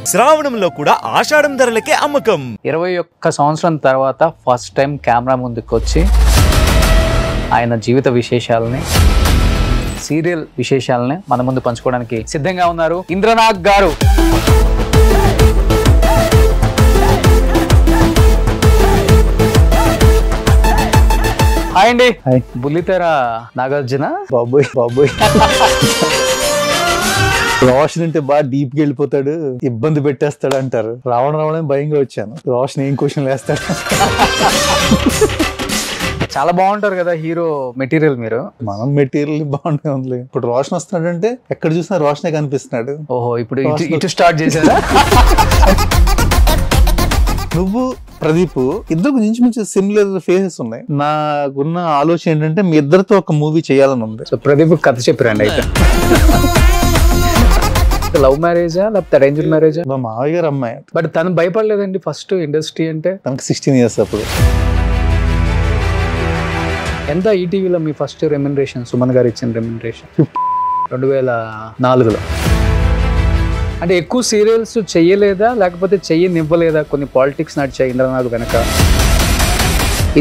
శ్రావణంలో కూడా ఆషాఢం ధరలకే అమ్మకం. 21 సంవత్సరం తర్వాత ఫస్ట్ టైం కెమెరా ముందుకు వచ్చి ఆయన జీవిత విశేషాలని, సీరియల్ విశేషాలని మన ముందు పంచుకోవడానికి సిద్ధంగా ఉన్నారు ఇంద్రనాగ్ గారు. హాయ్ అండి. బుల్లితెర నాగార్జున. బాబోయ్ బాబోయ్ రోషన్ అంటే బాగా డీప్ గా వెళ్ళిపోతాడు, ఇబ్బంది పెట్టేస్తాడు అంటారు. రావడం భయంగా వచ్చాను. రోషన్ ఏం క్వశ్చన్ వేస్తాడు. చాలా బాగుంటారు కదా హీరో మెటీరియల్. మీరు మనం మెటీరియల్ బాగుంటే ఉంది. ఇప్పుడు రోషన్ వస్తున్నాడంటే ఎక్కడ చూసినా రోషనే కనిపిస్తున్నాడు. ఓహో, ఇప్పుడు ఇటు స్టార్ట్ చేశారా? నువ్వు ప్రదీప్ ఇద్దరు ఇంచుమించు సిమిలర్ ఫేసెస్ ఉన్నాయి. నాకున్న ఆలోచన ఏంటంటే మీ ఇద్దరితో ఒక మూవీ చేయాలని ఉంది. సో ప్రదీప్ కథ చెప్పారండి. అయితే లవ్ మ్యారేజా లేకపోతే అరేంజ్డ్ మ్యారేజా? మా మావయ్య గారు అమ్మాయి. బట్ తను భయపడలేదండి ఫస్ట్ ఇండస్ట్రీ అంటే? తనకి 16 years అప్పుడు. ఎంత ఈటీవీలో మీ ఫస్ట్ రెమ్యునరేషన్? సుమన్ గారు ఇచ్చిన రెమ్యునరేషన్ 2004లో. అంటే ఎక్కువ సీరియల్స్ చెయ్యలేదా లేకపోతే చెయ్యనివ్వలేదా? కొన్ని పాలిటిక్స్ నడిచాయి ఇంద్రనాగ్ వెనక.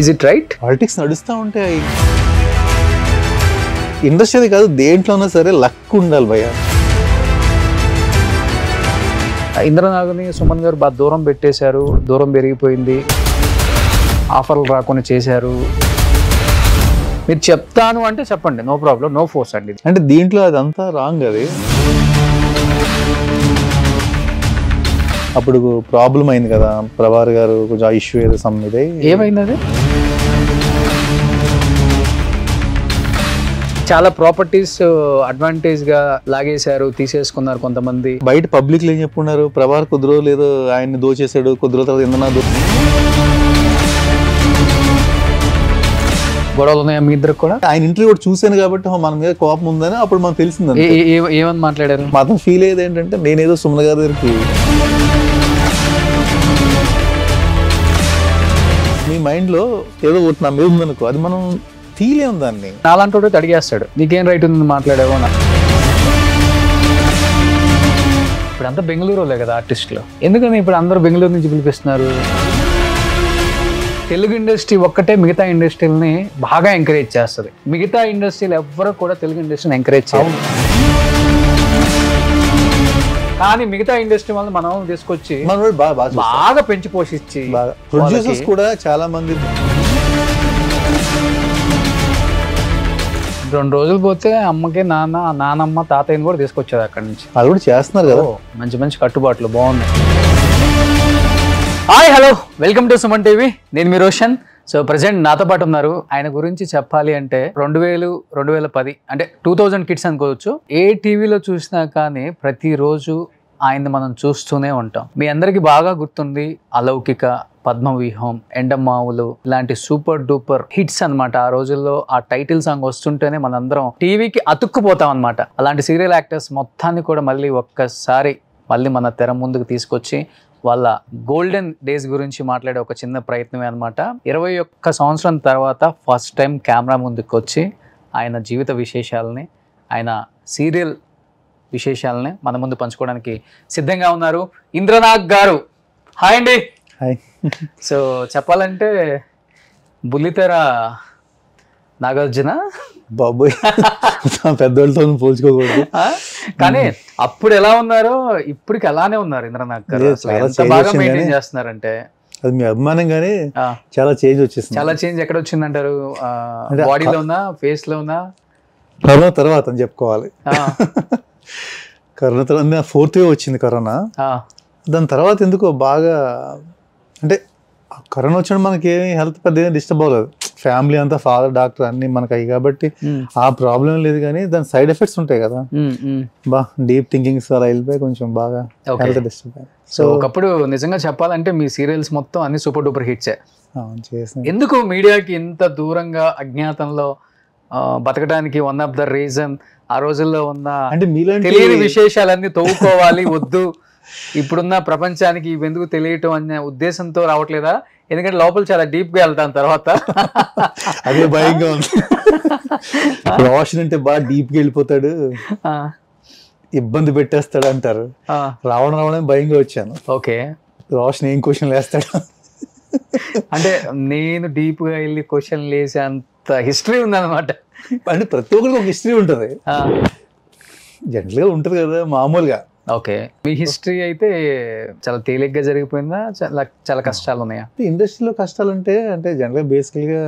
Is it right? పాలిటిక్స్ నడుస్తూ ఉంటాయి. ఇండస్ట్రీ కాదు, దేంట్లోనా సరే లక్ ఉండాలి భయ్య. ఇంద్రనాగ్ని సుమన్ గారు బాగా దూరం పెట్టేశారు, దూరం పెరిగిపోయింది, ఆఫర్లు రాకుండా చేశారు. మీరు చెప్తాను అంటే చెప్పండి, నో ప్రాబ్లం, నో ఫోర్స్ అండి. అంటే దీంట్లో అదంతా రాంగ్. అది అప్పుడు ప్రాబ్లం అయింది కదా, ప్రభార్ గారు కొంచెం ఇష్యూ ఏదో సమ్మిదే. ఏమైంది అది? చాలా ప్రాపర్టీస్ అడ్వాంటేజ్ గా లాగేశారు, తీసేసుకున్నారు కొంతమంది. బయట పబ్లిక్ లో ఏం చెప్పుకున్నారు, ప్రభార్ కుదిరో లేదో ఆయన్ని దోచేశాడు, కుదిరో తర్వాత ఇందనా గొడవలు ఉన్నాయా మీ ఇద్దరు కూడా? ఆయన ఇంటర్వ్యూ కూడా చూశాను కాబట్టి మన మీద కోపం ఉందని అప్పుడు మనకు తెలిసింది. ఏమని మాట్లాడారు? మాత్రం ఫీల్ అయ్యేది ఏంటంటే నేనేదో సుమన్ గారి దగ్గరికి మీ మైండ్ లో ఏదో ఒకటి నా మీద ఉందనుకో, అది మనం ఫీల్ అయ్యాం దాన్ని. నాలంటోడు అడిగేస్తాడు, నీకేం రైట్ ఉంది మాట్లాడావు నా. ఇప్పుడు అంతా బెంగళూరులే కదా ఆర్టిస్టులు, ఎందుకని ఇప్పుడు అందరూ బెంగళూరు నుంచి పిలిపిస్తున్నారు? తెలుగు ఇండస్ట్రీ ఒక్కటే మిగతా ఇండస్ట్రీలని బాగా ఎంకరేజ్ చేస్తుంది. మిగతా ఇండస్ట్రీలు ఎవ్వరూ కూడా తెలుగు ఇండస్ట్రీని ఎంకరేజ్ చేయాలి. కానీ మిగతా ఇండస్ట్రీ వల్ల మనం తీసుకొచ్చి బాగా పెంచి పోషించి, ప్రొడ్యూసర్స్ కూడా చాలా మంది 2 రోజులు పోతే అమ్మకి నానమ్మ తాతయ్యని కూడా తీసుకొచ్చేది అక్కడి నుంచి. అది కూడా చేస్తున్నారు కదా, మంచి మంచి కట్టుబాట్లు బాగున్నాయి. Hi, hello, welcome to Suman TV. నేను మీ రోషన్. సో ప్రజెంట్ నాతో పాటు ఉన్నారు. ఆయన గురించి చెప్పాలి అంటే 2010 అంటే 2000 కిడ్స్ అనుకోవచ్చు. ఏ టీవీలో చూసినా కానీ ప్రతిరోజు ఆయన్ని మనం చూస్తూనే ఉంటాం. మీ అందరికి బాగా గుర్తుంది అలౌకిక, పద్మవ్యూహం, ఎండమావులు ఇలాంటి సూపర్ డూపర్ హిట్స్ అన్నమాట. ఆ రోజుల్లో ఆ టైటిల్ సాంగ్ వస్తుంటేనే మనందరం టీవీకి అతుక్కుపోతాం అన్నమాట. అలాంటి సీరియల్ యాక్టర్స్ మొత్తాన్ని కూడా మళ్ళీ ఒక్కసారి మన తెర ముందుకు తీసుకొచ్చి వాళ్ళ గోల్డెన్ డేస్ గురించి మాట్లాడే ఒక చిన్న ప్రయత్నమే అనమాట. 21 సంవత్సరం తర్వాత ఫస్ట్ టైం కెమెరా ముందుకు వచ్చి ఆయన జీవిత విశేషాలని, ఆయన సీరియల్ విశేషాలని మన ముందు పంచుకోవడానికి సిద్ధంగా ఉన్నారు ఇంద్రనాగ్ గారు. హాయ్ అండి. హాయ్. సో చెప్పాలంటే బుల్లితెర నాగార్జున. బాబోయ్ పెద్దవాళ్ళతో పోల్చుకోకూడదు. కానీ అప్పుడు ఎలా ఉన్నారో ఇప్పటికి అలానే ఉన్నారు ఇంద్రనాగ్ గారు. ఎంత బాగా మెయింటైన్ చేస్తున్నారంటే అది మీ అభిమానంగానే చాలా చేంజ్ వచ్చేసింది. చాలా చేంజ్ ఎక్కడ వచ్చిందంటారు? బాడీలో ఉన్నా, ఫేస్ లో ఉన్నా? కరోనా తర్వాత అని చెప్పుకోవాలి. కరోనా తర్వాత 4th wave వచ్చింది కరోనా. దాని తర్వాత ఎందుకో బాగా, అంటే కరోనా వచ్చినప్పుడు మనకి ఏమి హెల్త్ పెద్దగా డిస్టర్బ్ అవ్వలేదు. ఫ్యామిలీ అంతా, ఫాదర్ డాక్టర్ అన్ని మనకు అయ్యి కాబట్టి ఆ ప్రాబ్లం లేదు. కానీ దాని సైడ్ ఎఫెక్ట్స్ ఉంటాయి కదా, డీప్ థింకింగ్స్ అలా వెళ్ళిపోయి కొంచెం బాగా హెల్త్ డిస్టర్బ్ అయ్యింది. సో ఒకప్పుడు నిజంగా చెప్పాలంటే మీ సీరియల్స్ మొత్తం అన్ని సూపర్ డూపర్ హిట్సే. ఎందుకు మీడియాకి ఇంత దూరంగా అజ్ఞాతంలో బతకడానికి వన్ ఆఫ్ ద రీజన్ ఆ రోజుల్లో ఉన్న అంటే తెలియని విశేషాలన్నీ తవ్వుకోవాలి, వద్దు ఇప్పుడున్న ప్రపంచానికి ఇవెందుకు తెలియటం అనే ఉద్దేశంతో రావట్లేదా? ఎందుకంటే లోపల చాలా డీప్ గా వెళ్తాను తర్వాత. అదే భయంగా ఉంది. రోషన్ అంటే బాగా డీప్ గా వెళ్ళిపోతాడు, ఇబ్బంది పెట్టేస్తాడు అంటారు. రావడం భయంగా వచ్చాను. ఓకే, రోషన్ ఏం క్వశ్చన్లు వేస్తాడు అంటే నేను డీప్ గా వెళ్ళి క్వశ్చన్లు వేసే అంత హిస్టరీ ఉందన్నమాట. అంటే ప్రతి ఒక్కరికి ఒక హిస్టరీ ఉంటుంది, జనరల్ గా ఉంటుంది కదా మామూలుగా. ఓకే, మీ హిస్టరీ అయితే చాలా తేలిగ్గా జరిగిపోయిందా, చాలా కష్టాలు ఉన్నాయా? ఇండస్ట్రీలో కష్టాలు అంటే జనరల్గా బేసికల్గా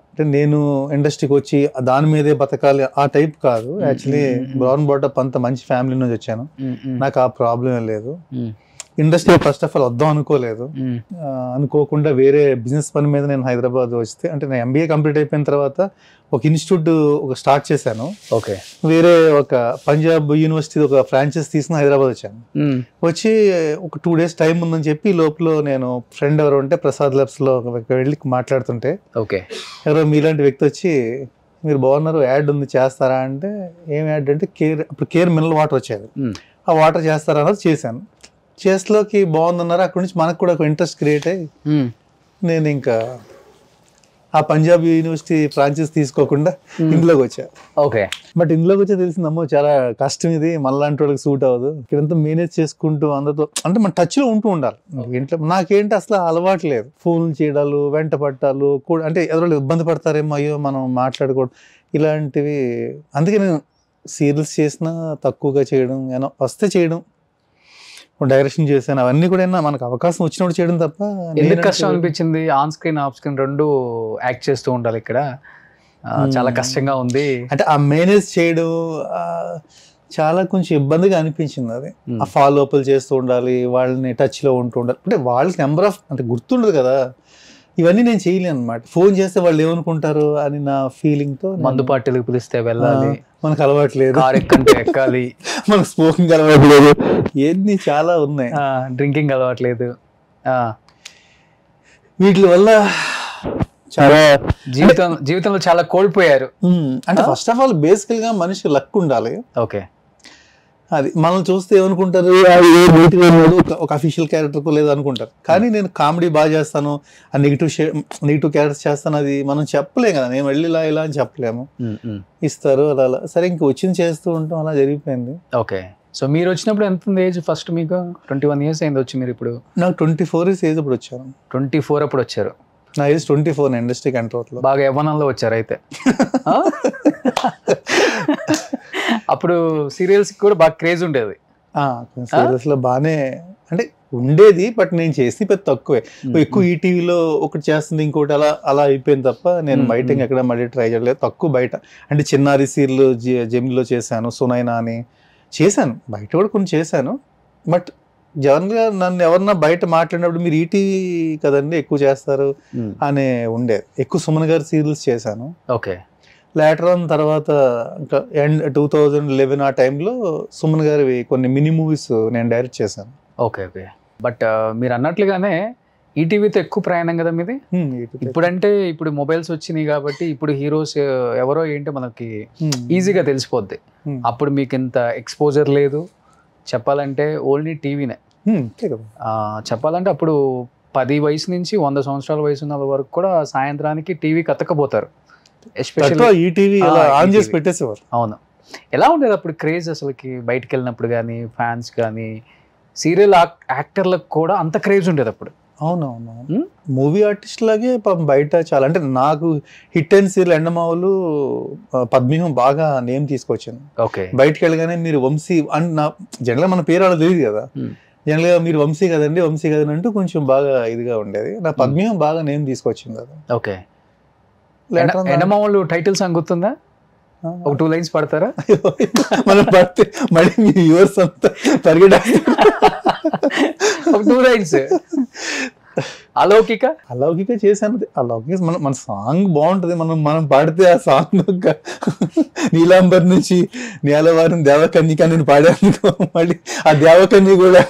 అంటే నేను ఇండస్ట్రీకి వచ్చి దాని మీదే బతకాలి ఆ టైప్ కాదు. యాక్చువల్లీ బ్రౌన్ బాటప్ అంత మంచి ఫ్యామిలీ నుంచి వచ్చాను, నాకు ఆ ప్రాబ్లం లేదు. ఇండస్ట్రీ ఫస్ట్ ఆఫ్ ఆల్ వద్దాం అనుకోలేదు, అనుకోకుండా వేరే బిజినెస్ పని మీద నేను హైదరాబాద్ వస్తే, అంటే నేను MBA కంప్లీట్ అయిపోయిన తర్వాత ఒక ఇన్స్టిట్యూట్ స్టార్ట్ చేశాను. ఓకే, వేరే ఒక పంజాబ్ యూనివర్సిటీ ఒక ఫ్రాంచైజ్ తీసుకుని హైదరాబాద్ వచ్చాను. వచ్చి ఒక 2 days టైం ఉందని చెప్పి లోపల నేను ఫ్రెండ్ ఎవరు ఉంటే ప్రసాద్ ల్యాబ్స్ లో వెళ్ళి మాట్లాడుతుంటే, ఓకే, ఎవరో మీలాంటి వ్యక్తి వచ్చి మీరు బాగున్నారు, యాడ్ ఉంది చేస్తారా అంటే, ఏం యాడ్ అంటే అప్పుడు కేర్ మినరల్ వాటర్ వచ్చేది, ఆ వాటర్ చేస్తారా అన్నది చేశాను. చేస్లోకి బాగుందన్నారు. అక్కడి నుంచి మనకు కూడా ఒక ఇంట్రెస్ట్ క్రియేట్ అయ్యి నేను ఇంకా ఆ పంజాబ్ యూనివర్సిటీ ఫ్రాంచైజ్ తీసుకోకుండా ఇంట్లోకి వచ్చా. ఓకే, బట్ ఇంట్లోకి వచ్చి తెలిసిందమ్మో చాలా కష్టం ఇది, మనలాంటి వాళ్ళకి సూట్ అవ్వదు. ఇక్కడంతా మేనేజ్ చేసుకుంటూ అందరితో అంటే మన టచ్లో ఉంటూ ఉండాలి ఇంట్లో. నాకేంటి అసలు అలవాటు లేదు, ఫోన్లు చేయడాలు, వెంట పట్టాలు కూడా, అంటే ఎవరు ఇబ్బంది పడతారేమో, అయ్యో మనం మాట్లాడుకోవడం ఇలాంటివి. అందుకే నేను సీరియల్స్ చేసినా తక్కువగా చేయడం, ఏమో వస్తే చేయడం, డైరెక్షన్ చేశాను, అవన్నీ కూడా మనకు అవకాశం వచ్చినప్పుడు చేయడం తప్ప. ఎందుకు కష్టం అనిపించింది? ఆన్ స్క్రీన్ ఆఫ్ స్క్రీన్ రెండు యాక్ట్ చేస్తూ ఉండాలి, ఇక్కడ చాలా కష్టంగా ఉంది. అంటే ఆ మేనేజ్ చేయడం చాలా కొంచెం ఇబ్బందిగా అనిపించింది. అది ఆ ఫాలో అప్లు చేస్తూ ఉండాలి, వాళ్ళని టచ్ లో ఉంటూ ఉండాలి. అంటే వాళ్ళకి నెంబర్ ఆఫ్ అంటే గుర్తుండదు కదా, ఇవన్నీ నేను చేయలేను అనమాట. ఫోన్ చేస్తే వాళ్ళు ఏమనుకుంటారు అని నా ఫీలింగ్ తో. మందు పార్టీలకు పిలిస్తే వెళ్ళాలి, మనకు అలవాట్లేదు, కార్ ఎక్కంటే ఎక్కాలి, మనకు స్మోకింగ్ అలవాట్లేదు, ఏంది చాలా ఉన్నాయి, డ్రింకింగ్ అలవాట్లేదు. వీటి వల్ల చాలా జీవితంలో చాలా కోల్పోయారు. అంటే ఫస్ట్ ఆఫ్ ఆల్ బేసికల్ గా మనిషికి లక్ ఉండాలి. ఓకే, అది మనల్ని చూస్తే ఏమనుకుంటారు, ఒక అఫీషియల్ క్యారెక్టర్ లేదు అనుకుంటారు. కానీ నేను కామెడీ బాగా చేస్తాను, ఆ నెగిటివ్ క్యారెక్టర్స్ చేస్తాను, అది మనం చెప్పలేం కదా, నేను వెళ్ళి ఇలా అని చెప్పలేము, ఇస్తారు అలా. సరే ఇంక వచ్చింది చేస్తూ ఉంటాం, అలా జరిగిపోయింది. ఓకే, సో మీరు వచ్చినప్పుడు ఎంత ఉంది ఏజ్? ఫస్ట్ మీకు 21 years అయింది వచ్చి మీరు ఇప్పుడు? నాకు 24 years ఏజ్ అప్పుడు వచ్చాను. 24 అప్పుడు వచ్చారు? నా ఏజ్ 24 ఇండస్ట్రీకి ఎంటర్ అవుతుంది. బాగా యవ్వనంలో వచ్చారు అయితే. అప్పుడు సీరియల్స్ కూడా బాగా క్రేజ్ ఉండేది. సీరియల్స్ లో బాగానే అంటే ఉండేది, బట్ నేను చేసి పెద్ద తక్కువే. ఎక్కువ ఈటీవీలో ఒకటి చేస్తుంది, ఇంకోటి అలా అయిపోయింది తప్ప నేను బయట ఎక్కడ మళ్ళీ ట్రై చేయలేదు. తక్కువ బయట అంటే చిన్నారి సీరియల్ జెమినిలో చేశాను, సునైనా అని చేశాను, బయట కూడా కొన్ని చేశాను. బట్ జనరల్గా నన్ను ఎవరన్నా బయట మాట్లాడినప్పుడు మీరు ఈటీవీ కదండి ఎక్కువ చేస్తారు అనే ఉండేది. ఎక్కువ సుమన్ గారి సీరియల్స్ చేశాను. ఓకే, లేటర్ ఆన్ తర్వాత ఇంకా 2011 ఆ టైంలో సుమన్ గారివి కొన్ని మినీ మూవీస్ నేను డైరెక్ట్ చేశాను. ఓకే ఓకే, బట్ మీరు అన్నట్లుగానే ఈటీవీతో ఎక్కువ ప్రయాణం కదా మీది. ఇప్పుడంటే ఇప్పుడు మొబైల్స్ వచ్చినాయి కాబట్టి ఇప్పుడు హీరోస్ ఎవరో ఏంటో మనకి ఈజీగా తెలిసిపోద్ది. అప్పుడు మీకు ఇంత ఎక్స్పోజర్ లేదు, చెప్పాలంటే ఓన్లీ టీవీనే. చెప్పాలంటే అప్పుడు 10 వయసు నుంచి 100 సంవత్సరాల వయసు ఉన్న వరకు కూడా సాయంత్రానికి టీవీకి అతకపోతారు. అవును, ఎలా ఉండేది అప్పుడు క్రేజ్ అసలుకి? బయటకు వెళ్ళినప్పుడు కానీ ఫ్యాన్స్ కానీ సీరియల్ యాక్టర్లకు కూడా అంత క్రేజ్ ఉండేది అప్పుడు. అవునవును, మూవీ ఆర్టిస్ట్ లాగే బయట చాలా. అంటే నాకు హిట్ అండ్ సీరియల్ ఎండమావులు పద్మిహం బాగా నేమ్ తీసుకొచ్చాను. ఓకే, బయటకు వెళ్ళగానే మీరు వంశీ అని నా జనరల్గా మన పేరు అలా తెలియదు కదా, జనరల్గా మీరు వంశీ కదండి అంటూ కొంచెం బాగా ఇదిగా ఉండేది. నా పద్మిహం బాగా నేమ్ తీసుకొచ్చింది కదా. ఓకే, ఎండమావులు టైటిల్ సాంగ్ గుర్తుందా? ఒక 2 lines పడతారా? మనం పడితే మళ్ళీ మీ వ్యూవర్స్ అంతా పరిగెడ. ఒక 2 lines. అలౌకిక చేశాను. అలౌకిక మన సాంగ్ బాగుంటది, మనం పాడితే ఆ సాంగ్ నీలాంబర్ నుంచి నేలవారం దేవకన్యక నేను పాడాను, మళ్ళీ ఆ దేవకన్య కూడా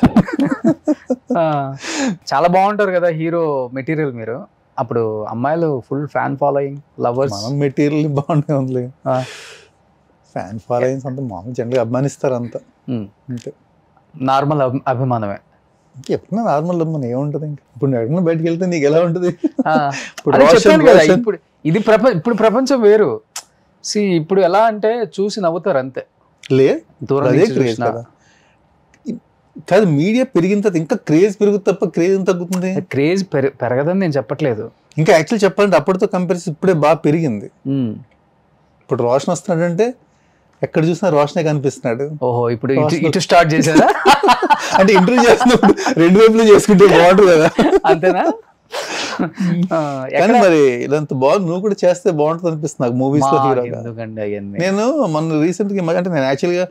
చాలా బాగుంటారు కదా హీరో మెటీరియల్ మీరు. అప్పుడు అమ్మాయిలు ఫుల్ ఫ్యాన్ ఫాలోయింగ్, లవర్స్. మనం మెటీరియల్ బాగుంటే ఉంది, ఫ్యాన్ ఫాలోయింగ్స్ అంతా మామూలు జనరల్గా అభిమానిస్తారు అంతా. అంతే, నార్మల్ అభిమానమే. ఎప్పుడైనా నార్మల్ అభిమానం ఏముంటది? ఇంకా ఇప్పుడు ఎక్కడైనా బయటకు వెళ్తే నీకు ఎలా ఉంటుంది? ఇప్పుడు ప్రపంచం వేరు. ఇప్పుడు ఎలా అంటే చూసి నవ్వుతారు అంతే. దూరం అదే నుంచి క్రేజ్ చూసినా. కదా. కాదు, మీడియా పెరిగిన తర్వాత ఇంకా క్రేజ్ పెరుగుతుంది తప్ప క్రేజ్ తగ్గుతుంది. క్రేజ్ పెరగదని నేను చెప్పట్లేదు. ఇంకా యాక్చువల్ చెప్పాలంటే అప్పటితో కంపారిజన్ ఇప్పుడే బాగా పెరిగింది. ఇప్పుడు రోషన్ వస్తున్నాడంటే ఎక్కడ చూసినా రోషనే కనిపిస్తున్నాడు. ఓహో, ఇప్పుడు ఇటు స్టార్ట్ చేశారా? అంటే ఇంటర్వ్యూ చేస్తున్నప్పుడు రెండు వైపులు చేసుకుంటే బాగుంటుంది కదా. అంతేనా? కానీ మరి ఇదంతా బాగుంది, నువ్వు కూడా చేస్తే బాగుంటుంది అనిపిస్తుంది నాకు మూవీస్ లో హీరోగా. ఎందుకండి అవన్నీ? నేను మొన్న రీసెంట్ గా అంటే నేను యాక్చువల్గా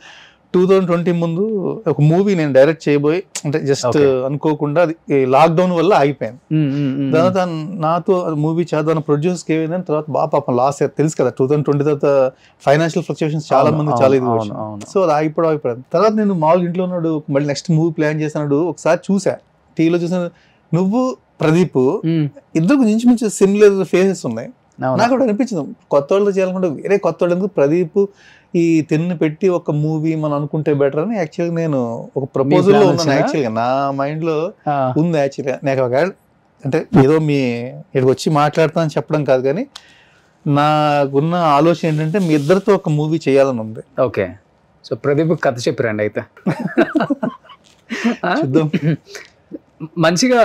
2020 ముందు ఒక మూవీ నేను డైరెక్ట్ చేయబోయి, అంటే జస్ట్ అనుకోకుండా అది లాక్డౌన్ వల్ల ఆగిపోయాను. తర్వాత నాతో మూవీ చేద్దాం ప్రొడ్యూస్ ఏమైందని తర్వాత బాగా పాపం లాస్ తెలుసు కదా 2020 తర్వాత ఫైనాన్షియల్ ఫ్లక్చుయేషన్స్ చాలా మంది చాలా ఇది వచ్చింది. సో అది ఆగిపోయింది. తర్వాత నేను మామూలు ఇంట్లో ఉన్నాడు, మళ్ళీ నెక్స్ట్ మూవీ ప్లాన్ చేసినాడు. ఒకసారి చూసా, టీవీలో చూసాను, నువ్వు ప్రదీప్ ఇద్దరు ఇంచుమించు సిమిలర్ ఫేసెస్ ఉన్నాయి. నాకు కూడా అనిపించింది కొత్త వాళ్ళతో చేయాలనుకుంటే వేరే కొత్త వాళ్ళు ఎందుకు, ప్రదీప్ ఈ తిన్ను పెట్టి ఒక మూవీ మనం అనుకుంటే బెటర్ అని యాక్చువల్గా నేను ఒక ప్రపోజల్ లో ఉన్నాను. యాక్చువల్గా నా మైండ్ లో ఉంది. యాక్చువల్గా నాకు ఒక అంటే ఏదో మీ ఇక్కడికి వచ్చి మాట్లాడతానని చెప్పడం కాదు, కానీ నాకున్న ఆలోచన ఏంటంటే మీ ఇద్దరితో ఒక మూవీ చేయాలని ఉంది. ఓకే, సో ప్రదీప్ కథ చెప్పిరండి అయితే. చూద్దాం. మంచిగా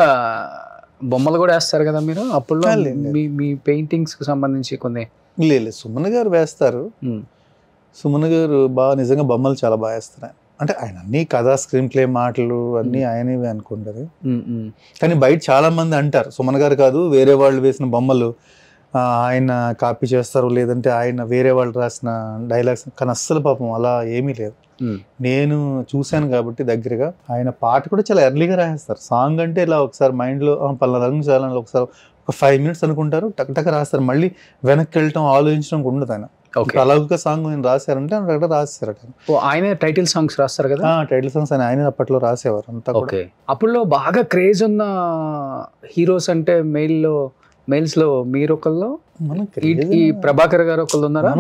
బొమ్మలు కూడా వేస్తారు కదా మీరు అప్పుడు, మీ పెయింటింగ్స్ కి సంబంధించి కొన్ని? లేదు, సుమన్ గారు వేస్తారు. సుమన్ గారు బాగా నిజంగా బొమ్మలు చాలా బాగా వేస్తారు. అంటే ఆయన అన్ని కథ, స్క్రీన్ ప్లే, మాటలు అన్ని ఆయనవి అనుకుంటారు. కానీ బయట చాలా మంది అంటారు సుమన్ గారు కాదు వేరే వాళ్ళు వేసిన బొమ్మలు ఆయన కాపీ చేస్తారు, లేదంటే ఆయన వేరే వాళ్ళు రాసిన డైలాగ్స్. కానీ అస్సలు పాపం అలా ఏమీ లేదు. నేను చూశాను కాబట్టి దగ్గరగా. ఆయన పాట కూడా చాలా ఎర్లీగా రాసేస్తారు. సాంగ్ అంటే ఇలా ఒకసారి మైండ్లో పలానా రంగు చేయాలని ఒకసారి ఒక 5 minutes అనుకుంటారు, టక్ రాస్తారు. మళ్ళీ వెనక్కి వెళ్ళటం ఆలోచించడం ఉండదు. ఆయన అలాగ సాంగ్ నేను రాశారంటే అక్కడ రాసేసారట. ఆయన టైటిల్ సాంగ్స్ రాస్తారు కదా? టైటిల్ సాంగ్స్ ఆయన అప్పట్లో రాసేవారు అంతా. ఓకే, అప్పుడులో బాగా క్రేజ్ ఉన్న హీరోస్ అంటే మెయిల్స్ లో మీరు ఒకళ్ళు, ఈ ప్రభాకర్ గారు ఒకళ్ళు ఉన్నారా?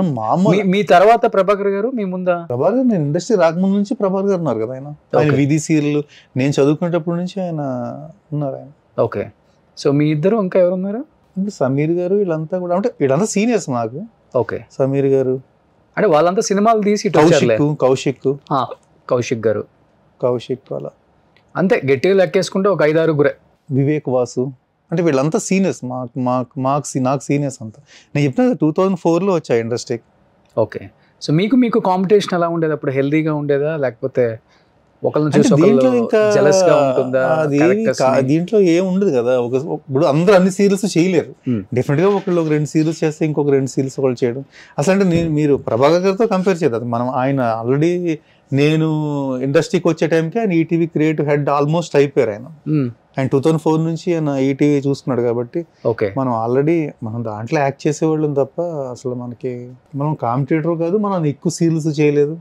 మీ తర్వాత ప్రభాకర్ గారు, మీ ముందా? ప్రభాకర్ నేను ఇండస్ట్రీ రాకముందు నుంచి ప్రభాకర్ గారు ఉన్నారు కదా. ఆయన విధి సీరియల్ నేను చదువుకునేటప్పటి నుంచి ఆయన ఉన్నారు. ఆయన ఓకే, సో మీ ఇద్దరు ఇంకా ఎవరు ఉన్నారు? సమీర్ గారు, వీళ్ళంతా కూడా అంటే వీళ్ళంతా సీనియర్స్ నాకు. ఓకే, సమీర్ గారు అంటే వాళ్ళంతా సినిమాలు తీసి, కౌశిక్ గారు అలా అంతే గట్టిగా లెక్కేసుకుంటే ఒక 5-6 వివేక్ వాసు, అంటే వీళ్ళంతా సీనియర్స్ నాకు సీనియర్స్ అంతా. నేను చెప్పిన 2004లో వచ్చా ఇండస్ట్రీకి. ఓకే, సో మీకు కాంపిటీషన్ ఎలా ఉండేది అప్పుడు? హెల్దీగా ఉండేదా లేకపోతే దీంట్లో ఏం ఉండదు కదా. ఇప్పుడు అందరూ అన్ని సీరియల్స్ చేయలేరు. డెఫినెట్ గా ఒకళ్ళు 2 సీరియల్స్ చేస్తే ఇంకొక 2 సీరియల్స్ ఒకళ్ళు చేయడం అసలు అంటే మీరు ప్రభాకర్ గారితో కంపేర్ చేయదు. మనం ఆయన ఆల్రెడీ నేను ఇండస్ట్రీకి వచ్చే టైంకి ఆయన ఈటీవీ క్రియేటివ్ హెడ్ ఆల్మోస్ట్ అయిపోయారు. ఆయన 2004 నుంచి ఆయన ఈటీవీ చూసుకున్నాడు కాబట్టి మనం ఆల్రెడీ మనం దాంట్లో యాక్ట్ చేసేవాళ్ళం తప్ప అసలు మనం కాంపిటేటర్ కాదు. మనం ఎక్కువ సీరియల్స్ చేయలేదు.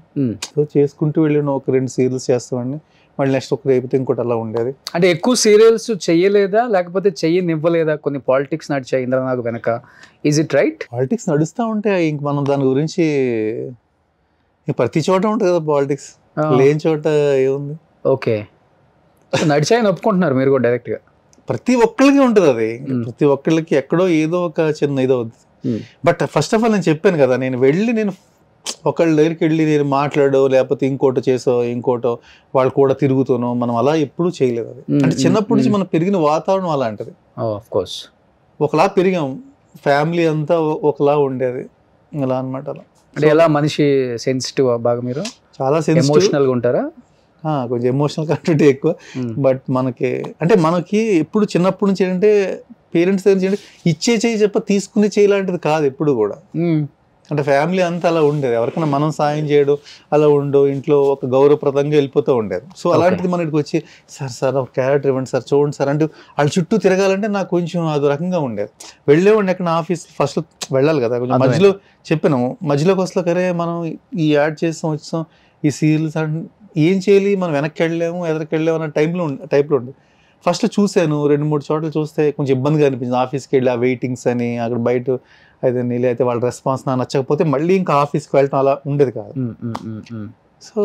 సో చేసుకుంటూ వెళ్ళిన ఒక 2 సీరియల్స్ చేస్తామండి, మళ్ళీ నెక్స్ట్ ఒక రేపితే ఇంకోటి అలా ఉండేది. అంటే ఎక్కువ సీరియల్స్ చెయ్యలేదా లేకపోతే చెయ్యనివ్వలేదా? కొన్ని పాలిటిక్స్ నడిచాయి ఇంద్రనాథ్ వెనక, ఈజ్ ఇట్ రైట్? పాలిటిక్స్ నడుస్తూ ఉంటే ఇంక మనం దాని గురించి ప్రతి చోట ఉంటుంది కదా పాలిటిక్స్, లేని చోట ఏముంది. ఓకే, నడిచాయని ఒప్పుకుంటున్నారు మీరు కూడా డైరెక్ట్ గా? ప్రతి ఒక్కరికి ఉంటుంది అది. ప్రతి ఒక్కళ్ళకి ఎక్కడో ఏదో ఒక చిన్న ఇదో అవుతుంది. బట్ ఫస్ట్ ఆఫ్ ఆల్ నేను చెప్పాను కదా, నేను ఒకళ్ళ దగ్గరికి వెళ్ళి నేను మాట్లాడో లేకపోతే ఇంకోటో చేసో ఇంకోటో వాళ్ళు కూడా తిరుగుతానో మనం అలా ఎప్పుడూ చేయలేదు. అది అంటే చిన్నప్పటి నుంచి మనం పెరిగిన వాతావరణం అలాంటిది. ఒకలా పెరిగాం, ఫ్యామిలీ అంతా ఒకలా ఉండేది అలా అనమాట. అలా అంటే ఎలా మనిషి సెన్సిటివ్ బాగా? మీరు చాలా ఎమోషనల్గా ఉంటారా? కొంచెం ఎమోషనల్ కంటెంట్ ఎక్కువ. బట్ మనకి ఎప్పుడు చిన్నప్పటి నుంచి ఏంటంటే పేరెంట్స్ దగ్గర ఇచ్చే చేయి చెప్ప తీసుకుని చేయలాంటిది కాదు ఎప్పుడు కూడా. అంటే ఫ్యామిలీ అంతా అలా ఉండేది. ఎవరికైనా మనం సాయం చేయడం అలా ఉండో, ఇంట్లో ఒక గౌరవప్రదంగా వెళ్ళిపోతూ ఉండేది. సో అలాంటిది మన ఇక్కడికి వచ్చి సార్ ఒక క్యారెక్టర్ ఇవ్వండి సార్, చూడండి సార్ అంటే వాళ్ళ చుట్టూ తిరగాలంటే నాకు కొంచెం అదో రకంగా ఉండేది. వెళ్ళేవాడిని ఎక్కడ ఆఫీస్ ఫస్ట్ వెళ్ళాలి కదా, కొంచెం మధ్యలో చెప్పాను మధ్యలోకి వస్తా కరే మనం ఈ యాడ్ చేస్తాం వచ్చాం ఈ సీరియల్స్ ఏం చేయాలి, మనం వెనక్కి వెళ్ళాము ఎదరికి వెళ్ళాము అన్న టైప్లో ఉండే. ఫస్ట్ చూశాను 2-3 చోట్ల చూస్తే కొంచెం ఇబ్బందిగా అనిపించింది. ఆఫీస్కి వెళ్ళి ఆ వెయిటింగ్స్ అని అక్కడ బయట అయితే నీళ్ళు అయితే వాళ్ళ రెస్పాన్స్ నాకు నచ్చకపోతే మళ్ళీ ఇంకా ఆఫీస్కి వెళ్ళటం అలా ఉండేది కాదు. సో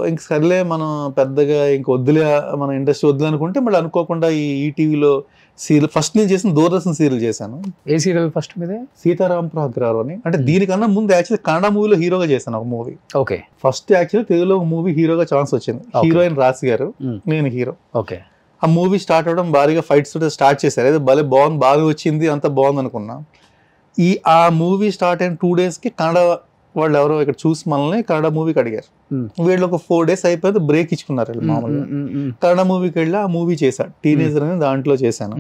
ఇంక సర్లే మనం పెద్దగా ఇంక వద్దులే, మన ఇండస్ట్రీ వద్దులే అనుకుంటే మళ్ళీ అనుకోకుండా ఈ ఈటీవీలో సీరియల్ ఫస్ట్ నేను చేసిన దూరదర్శన్ సీరియల్ చేశాను, ఏ సీరియల్ ఫస్ట్ మీదే? సీతారాంపురం అగ్రహారం అని. అంటే దీనికన్నా ముందు యాక్చువల్లీ కన్నడ మూవీలో హీరోగా చేశాను ఒక మూవీ. ఓకే. ఫస్ట్ యాక్చువల్లీ తెలుగులో ఒక మూవీ హీరోగా ఛాన్స్ వచ్చింది. హీరోయిన్ రాశి గారు, నేను హీరో. ఓకే. ఆ మూవీ స్టార్ట్ అవడం భారీగా ఫైట్స్ స్టార్ట్ చేశారు. అదే భలే బాగుంది, బాగా వచ్చింది, అంత బాగుంది అనుకున్నా. ఆ మూవీ స్టార్ట్ అయిన 2 daysకి కన్నడ వాళ్ళు ఎవరో ఇక్కడ చూసి మనల్ని కన్నడ మూవీకి అడిగారు. వీళ్ళు ఒక 4 days అయిపోతే బ్రేక్ ఇచ్చుకున్నారు వీళ్ళు మామూలుగా. కన్నడ మూవీకి వెళ్ళి ఆ మూవీ చేశాను, టీనేజర్ అని దాంట్లో చేశాను.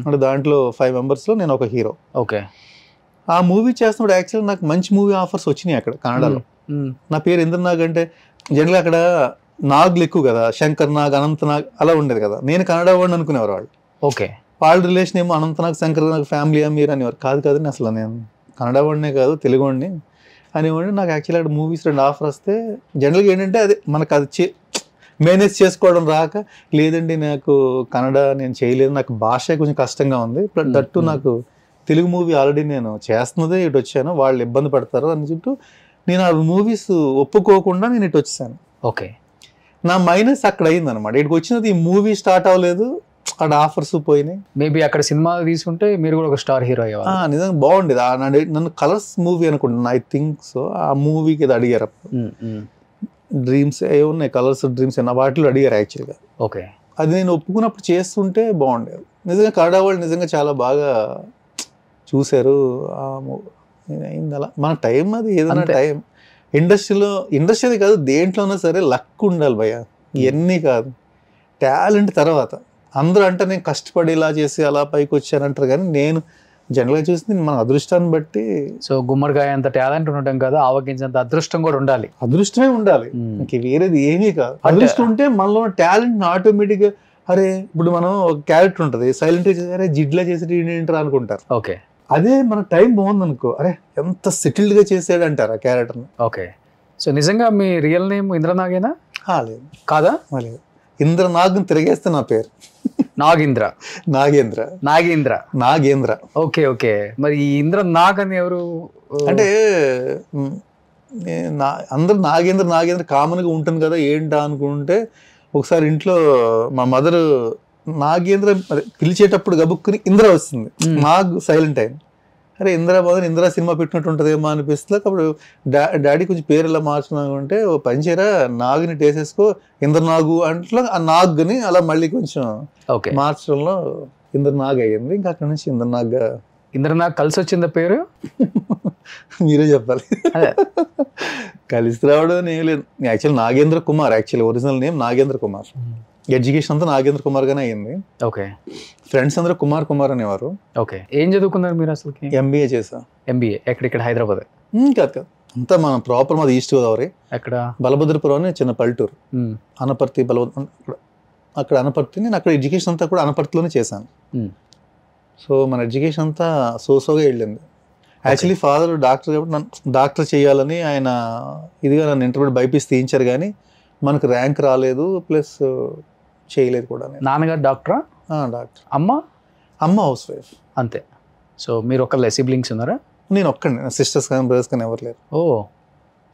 అంటే దాంట్లో 5 members లో నేను ఒక హీరో. ఓకే. ఆ మూవీ చేస్తున్నప్పుడు యాక్చువల్లీ నాకు మంచి మూవీ ఆఫర్స్ వచ్చినాయి అక్కడ కన్నడలో. నా పేరు ఇంద్రనాగ్ అంటే జనరల్గా అక్కడ నాగ్లు ఎక్కువ కదా, శంకర్ నాగ్, అనంత నాగ్ అలా ఉండేది కదా. నేను కన్నడ వాడిని అనుకునేవారు వాళ్ళు. ఓకే. వాళ్ళ రిలేషన్ ఏమో అనంతనాగ్, శంకర్ నాగ్ ఫ్యామిలీయా మీరు అనేవారు. కాదు అసలు నేను కన్నడ వాడినే కాదు, తెలుగు వాడిని అనేవాడిని. నాకు యాక్చువల్లీ అక్కడ మూవీస్ 2 ఆఫర్ వస్తే జనరల్గా ఏంటంటే అదే మనకు అది మేనేజ్ చేసుకోవడం రాక, లేదండి నాకు కన్నడ నేను చేయలేదు, నాకు భాష కొంచెం కష్టంగా ఉంది, దట్టు నాకు తెలుగు మూవీ ఆల్రెడీ నేను చేస్తున్నదే ఇటు వచ్చాను, వాళ్ళు ఇబ్బంది పడతారు అని చుట్టూ నేను ఆ మూవీస్ ఒప్పుకోకుండా నేను ఇటు వచ్చేసాను. ఓకే. నా మైనస్ అక్కడ అయింది అనమాట. ఇక్కడికి వచ్చినది ఈ మూవీ స్టార్ట్ అవ్వలేదు, అక్కడ ఆఫర్స్ పోయినాయి. మేబీ అక్కడ సినిమా తీసుకుంటే మీరు కూడా ఒక స్టార్ హీరో అయ్యేవారు. నిజంగా బాగుండేది. నన్ను కలర్స్ మూవీ అనుకుంటున్నాను, ఐ థింక్ సో. ఆ మూవీకి ఇది అడిగారు, డ్రీమ్స్ ఏ ఉన్నాయి, కలర్స్ డ్రీమ్స్ వాటిలో అడిగారు యాక్చువల్గా. ఓకే. అది నేను ఒప్పుకున్నప్పుడు చేస్తుంటే బాగుండేది. నిజంగా కన్నడ వాళ్ళు నిజంగా చాలా బాగా చూశారు. అయింది అలా మన టైం, అది ఏదైనా టైం. ఇండస్ట్రీ కాదు దేంట్లోనే సరే లక్ ఉండాలి భయ్య, ఇవన్నీ కాదు, టాలెంట్ తర్వాత. అందరూ అంటే నేను కష్టపడి ఇలా చేసి అలా పైకి వచ్చానంటారు, కానీ నేను జనరల్గా చూసింది మన అదృష్టాన్ని బట్టి. సో గుమ్మడికాయ అంత టాలెంట్ ఉండటం కాదు, ఆవగించేంత అదృష్టం కూడా ఉండాలి. అదృష్టమే ఉండాలి, ఇంక వేరేది ఏమీ కాదు. అదృష్టం ఉంటే మనలో టాలెంట్ ఆటోమేటిక్గా, అరే ఇప్పుడు మనం ఒక క్యారెక్టర్ ఉంటుంది, సైలెంట్గా చేసి అరే జిడ్లా చేసి ఏంటారు అనుకుంటారు. ఓకే. అదే మన టైం బాగుంది అనుకో, అరే ఎంత సెటిల్డ్గా చేసాడు అంటారు ఆ క్యారెక్టర్ని. ఓకే. సో నిజంగా మీ రియల్ నేమ్ ఇంద్రనాగేనా? లేదు. కాదా? లేదు. ఇంద్రనాగ్ తిరిగేస్తే నా పేరు నాగేంద్ర. ఓకే. ఓకే. మరి ఈ ఇంద్రనాగ్ అని ఎవరు అంటే అందరు నాగేంద్ర కామన్గా ఉంటుంది కదా ఏంటా అనుకుంటే, ఒకసారి ఇంట్లో మా మదర్ నాగేంద్ర పిలిచేటప్పుడు గబుక్కుని ఇంద్ర వస్తుంది, నాగ్ సైలెంట్ అయింది. అరే ఇంద్ర సినిమా పెట్టినట్టు ఉంటుందేమో అనిపిస్తుంది. అప్పుడు డాడీ కొంచెం పేరు ఎలా మార్చుకుంటే, ఓ పంచేరా నాగుని టేసేసుకో ఇంద్రనాగు అంట్లో ఆ నాగ్ని అలా మళ్ళీ కొంచెం మార్చడంలో ఇంద్రనాగ్ అయ్యింది. ఇంకా అక్కడ నుంచి ఇంద్రనాగ్ కలిసి వచ్చింది పేరు. మీరే చెప్పాలి. కలిసి రావడం ఏం లేదు. Actual Nagendra Kumar, actually original name Nagendra Kumar. Education అంతా నాగేంద్ర కుమార్ గానే అయ్యింది. ఓకే. ఫ్రెండ్స్ అందరూ కుమార్ అనేవారు. ఓకే. ఏం చదువుకున్నారు మీరు అసలు? ఎంబీఏ చేసా. ఎంబీఏ ఇక్కడ హైదరాబాద్? కాదు, అంతా మన ప్రాపర్ మాది ఈస్ట్ గోదావరి. అక్కడ బలభద్రపురం అని చిన్న పల్లెటూరు, అనపర్తి అక్కడ అనపర్తి. నేను అక్కడ ఎడ్యుకేషన్ అంతా కూడా అనపర్తిలోనే చేశాను. సో మన ఎడ్యుకేషన్ అంతా సోసోగా వెళ్ళింది. యాక్చువల్లీ ఫాదర్ డాక్టర్ కాబట్టి నన్ను డాక్టర్ చేయాలని ఆయన ఇదిగా నన్ను ఇంటర్మీడియట్ బైపీసీ తీయించారు, కానీ మనకు ర్యాంక్ రాలేదు, ప్లస్ చేయలేదు కూడా. నాన్నగారు డాక్టరా? డాక్టర్. అమ్మ హౌస్ వైఫ్ అంతే. సో మీరు ఒకళ్ళే సిబ్లింగ్స్ ఉన్నారా? నేను ఒక్కడిని, సిస్టర్స్ కానీ బ్రదర్స్ కానీ ఎవరు లేరు. ఓ,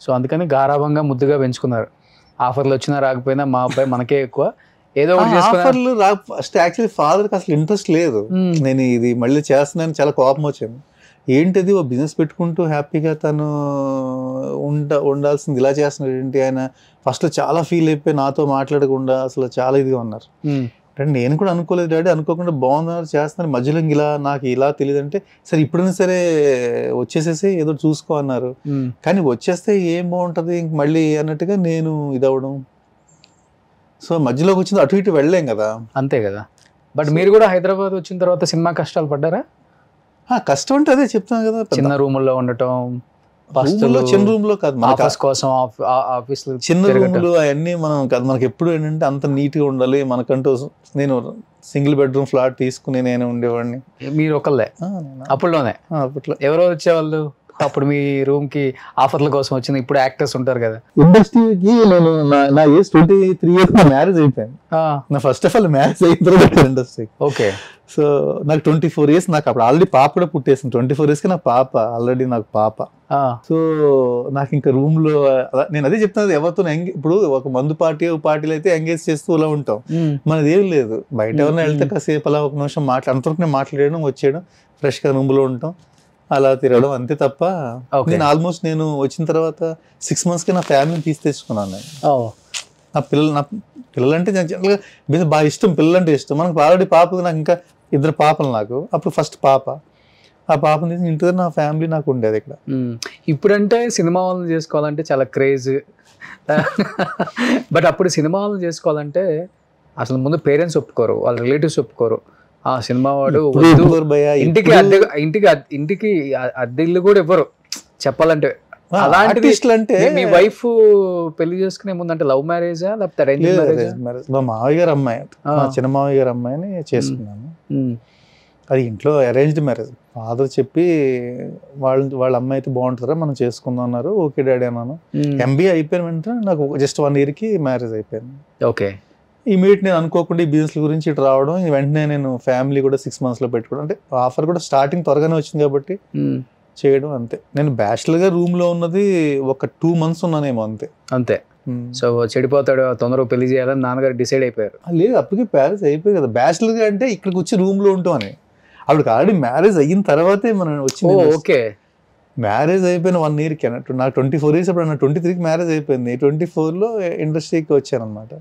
సో అందుకని గారాభంగా ముద్దుగా పెంచుకున్నారు. ఆఫర్లు వచ్చినా రాకపోయినా మా అబ్బాయి మనకే ఎక్కువ, ఏదో ఆఫర్లు ఫస్ట్ యాక్చువల్లీ ఫాదర్కి అసలు ఇంట్రెస్ట్ లేదు. నేను ఇది మళ్ళీ చేస్తున్నాను, చాలా కోపం వచ్చింది. ఏంటిది ఓ బిజినెస్ పెట్టుకుంటూ హ్యాపీగా తను ఉండాల్సింది ఇలా చేస్తున్నాడు ఏంటి. ఆయన ఫస్ట్లో చాలా ఫీల్ అయిపోయి నాతో మాట్లాడకుండా అసలు చాలా ఇదిగా ఉన్నారు. అంటే నేను కూడా అనుకోలేదు డాడీ, అనుకోకుండా బాగున్నారు చేస్తున్నారు, మధ్యలో ఇలా నాకు ఇలా తెలియదు అంటే, సరే ఇప్పుడైనా సరే వచ్చేసేసి ఏదో చూసుకో అన్నారు. కానీ వచ్చేస్తే ఏం బాగుంటుంది ఇంక మళ్ళీ అన్నట్టుగా నేను ఇదవడం. సో మధ్యలోకి వచ్చింది, అటు ఇటు వెళ్ళలేం కదా. అంతే కదా. బట్ మీరు కూడా హైదరాబాద్ వచ్చిన తర్వాత సినిమా కష్టాలు పడ్డారా? కష్టం అంటే అదే చెప్తాను కదా, చిన్న రూముల్లో ఉండటం, చిన్న రూమ్ లో కాదు, ఆఫీస్ కోసం ఆఫీస్ చిన్న రూములు అవన్నీ మనం కాదు. మనకి ఎప్పుడు ఏంటంటే అంత నీట్ గా ఉండాలి మనకంటూ. నేను సింగిల్ బెడ్రూమ్ ఫ్లాట్ తీసుకుని నేను ఉండేవాడిని. మీరు ఒకళ్ళే అప్పట్లోనే? అప్పట్లో ఎవరో వచ్చేవాళ్ళు? అప్పుడు మీ రూమ్ కి ఆఫర్ల కోసం వచ్చింది, ఇప్పుడు యాక్టర్స్ ఉంటారు కదా. ఇండస్ట్రీకి నేను నా ఏజ్ 23 years మ్యారేజ్ అయిపోయింది. నా ఫస్ట్ ఆఫ్ ఆల్ మ్యారేజ్ అయిన తర్వాత ఇండస్ట్రీకి. ఓకే. సో నాకు 24 years, నాకు అప్పుడు ఆల్రెడీ పాప కూడా పుట్టేసింది. 24 years కి నాకు పాప ఆల్రెడీ, నాకు పాప. సో నాకు ఇంకా రూమ్ లో నేను అదే చెప్తున్నది, ఎవరితో ఇప్పుడు ఒక మందు పార్టీలు అయితే ఎంగేజ్ చేస్తూ ఇలా ఉంటాం, మనది ఏం లేదు. బయట ఎవరైనా వెళ్తే కాసేపు అలా ఒక నిమిషం అంతవరకు నేను మాట్లాడడం, వచ్చేయడం, ఫ్రెష్ గా రూమ్ లో ఉంటాం, అలా తిరగడం అంతే తప్ప. నేను ఆల్మోస్ట్ నేను వచ్చిన తర్వాత 6 months కి నా ఫ్యామిలీని తీసి తెచ్చుకున్నాను నేను. నా పిల్లలు అంటే జనరల్గా బాగా ఇష్టం, పిల్లలు అంటే ఇష్టం. మనకు ఆల్రెడీ పాప, నాకు ఇంకా 2 పాపలు నాకు. అప్పుడు ఫస్ట్ పాప, ఆ పాపని తీసి ఇంటి దగ్గర నా ఫ్యామిలీ నాకు ఉండేది ఇక్కడ. ఇప్పుడంటే సినిమా వాళ్ళని చేసుకోవాలంటే చాలా క్రేజ్, బట్ అప్పుడు సినిమా వాళ్ళని చేసుకోవాలంటే అసలు ముందు పేరెంట్స్ ఒప్పుకోరు, వాళ్ళ రిలేటివ్స్ ఒప్పుకోరు. ఆ సినిమా వాడు ఇంటికి అద్దె ఇల్లు కూడా ఇవ్వరు చెప్పాలంటే. అలాంటిది అంటే మీ వైఫ్ పెళ్లి చేసుకునే ముందు అంటే లవ్ మ్యారేజా లేకపోతే అరేంజ్ మ్యారేజ్? మా మావయ్య గారు అమ్మాయి, మా చిన్న మావయ్య గారు అమ్మాయిని చేసుకున్నాను. అది ఇంట్లో అరేంజ్డ్ మ్యారేజ్. ఫాదర్ చెప్పి వాళ్ళ అమ్మాయి అయితే బాగుంటుందా మనం చేసుకుందాం అన్నారు. ఓకే డాడీ అన్నాను. MBA అయిపోయిన వెంటనే నాకు జస్ట్ 1 year కి మ్యారేజ్ అయిపోయింది. ఓకే. ఇమీడియట్ నేను అనుకోకుండా ఈ బిజినెస్ గురించి ఇటు రావడం, వెంటనే నేను ఫ్యామిలీ కూడా 6 months లో పెట్టుకోవడం. అంటే ఆఫర్ కూడా స్టార్టింగ్ త్వరగానే వచ్చింది కాబట్టి చేయడం అంతే. నేను బ్యాచిలర్ గా రూమ్ లో ఉన్నది ఒక 2 months ఉన్నానేమో అంతే. అంతే. సో చెడిపోతాడు, తొందరగా పెళ్లి చేయాలని నాన్నగారు డిసైడ్ అయిపోయారు. లేదు, అప్పటికి మ్యారేజ్ అయిపోయి కదా. బ్యాచిలర్ గా అంటే ఇక్కడికి వచ్చి రూమ్ లో ఉంటాం అని, అప్పటికి ఆల్రెడీ మ్యారేజ్ అయిన తర్వాతే మనం వచ్చింది. ఓకే. మ్యారేజ్ అయిపోయిన 1 year కి అన్నట్టు నాకు 24 years, అప్పుడు నాకు 23కి మ్యారేజ్ అయిపోయింది. 24 లో ఇండస్ట్రీకి వచ్చాను అనమాట.